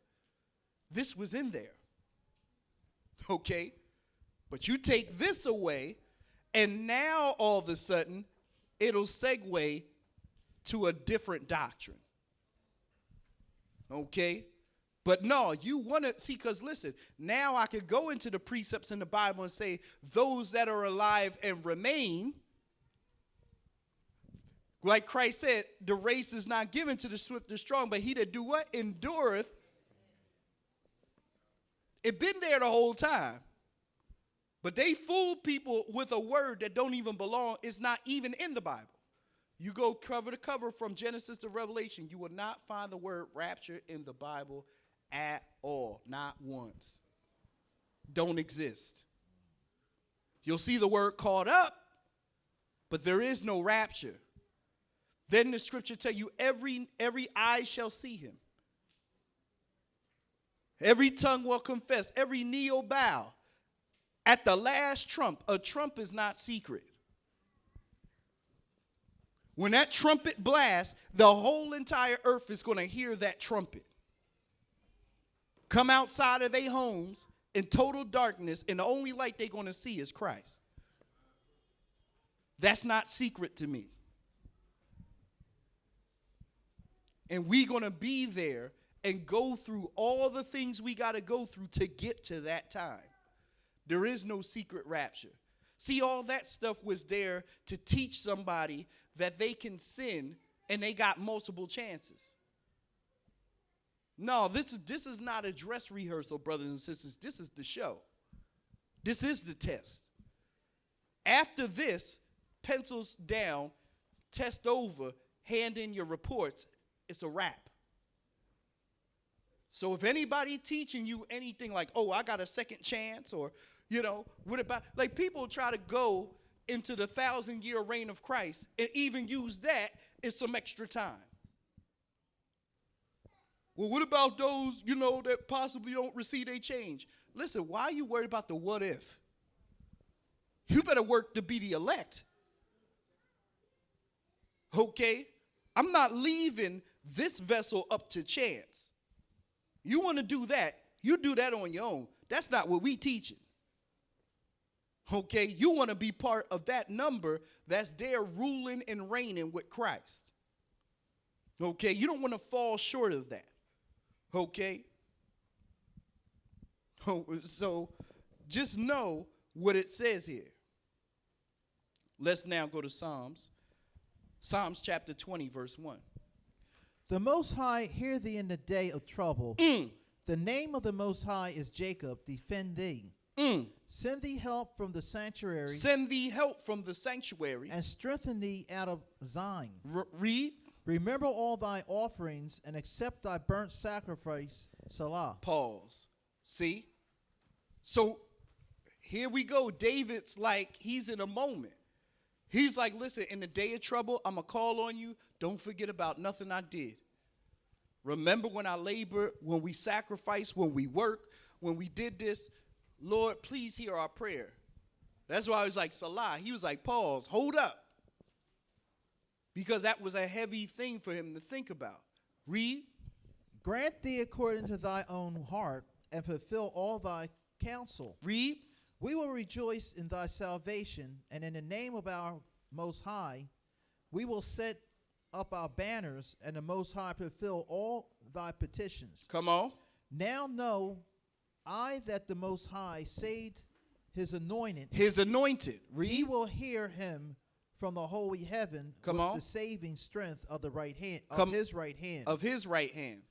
this was in there. Okay? But you take this away, and now all of a sudden, it'll segue to a different doctrine. Okay? But no, you want to see, because listen, now I could go into the precepts in the Bible and say, those that are alive and remain, like Christ said, the race is not given to the swift or strong, but he that do what? Endureth. It been there the whole time. But they fool people with a word that don't even belong. It's not even in the Bible. You go cover to cover from Genesis to Revelation, you will not find the word rapture in the Bible at all. Not once. Don't exist. You'll see the word caught up, but there is no rapture. Then the scripture tell you every eye shall see him. Every tongue will confess. Every knee will bow. At the last trump, a trump is not secret. When that trumpet blasts, the whole entire earth is going to hear that trumpet. Come outside of their homes in total darkness, and the only light they're going to see is Christ. That's not secret to me. And we're going to be there and go through all the things we got to go through to get to that time. There is no secret rapture. See, all that stuff was there to teach somebody that they can sin and they got multiple chances. No, this is not a dress rehearsal, brothers and sisters. This is the show. This is the test. After this, pencils down, test over, hand in your reports, it's a wrap. So if anybody teaching you anything like, oh, I got a second chance, or, you know, what about, like people try to go into the 1,000-year reign of Christ and even use that as some extra time. Well, what about those, you know, that possibly don't receive a change? Listen, why are you worried about the what if? You better work to be the elect. Okay? I'm not leaving this vessel up to chance. You want to do that, you do that on your own. That's not what we teaching. Okay? You want to be part of that number that's there ruling and reigning with Christ. Okay? You don't want to fall short of that. Okay? So just know what it says here. Let's now go to Psalms. Psalms chapter 20, verse 1. The Most High hear thee in the day of trouble. The name of the Most High is Jacob. Defend thee. Send thee help from the sanctuary. Send thee help from the sanctuary. And strengthen thee out of Zion. Read. Remember all thy offerings and accept thy burnt sacrifice. Salah. Pause. See? So here we go. David's like, he's in a moment. He's like, listen, in the day of trouble, I'm going to call on you. Don't forget about nothing I did. Remember when I labored, when we sacrificed, when we worked, when we did this? Lord, please hear our prayer. That's why I was like, Salah. He was like, pause, hold up. Because that was a heavy thing for him to think about. Read. Grant thee according to thy own heart, and fulfill all thy counsel. Read. We will rejoice in thy salvation, and in the name of our Most High, we will set up our banners, and the Most High fulfill all thy petitions. Come on. Now know I that the Most High saved his anointed. His anointed. Read. He will hear him from the holy heaven Come with on. the saving strength of the right hand, Come- of his right hand. Of his right hand.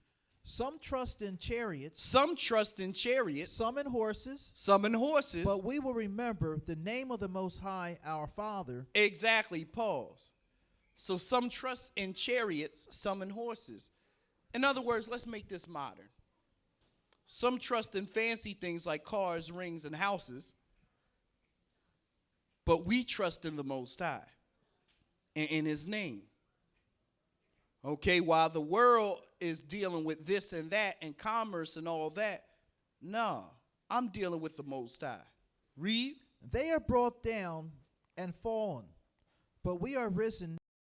Some trust in chariots, Some trust in chariots. some in horses, Some in horses. but we will remember the name of the Most High, our Father. Exactly. Pause. So some trust in chariots, some in horses. In other words, let's make this modern. Some trust in fancy things like cars, rings, and houses. But we trust in the Most High and in his name. Okay, while the world is dealing with this and that and commerce and all that, no, I'm dealing with the Most High. Read. They are brought down and fallen, but we are risen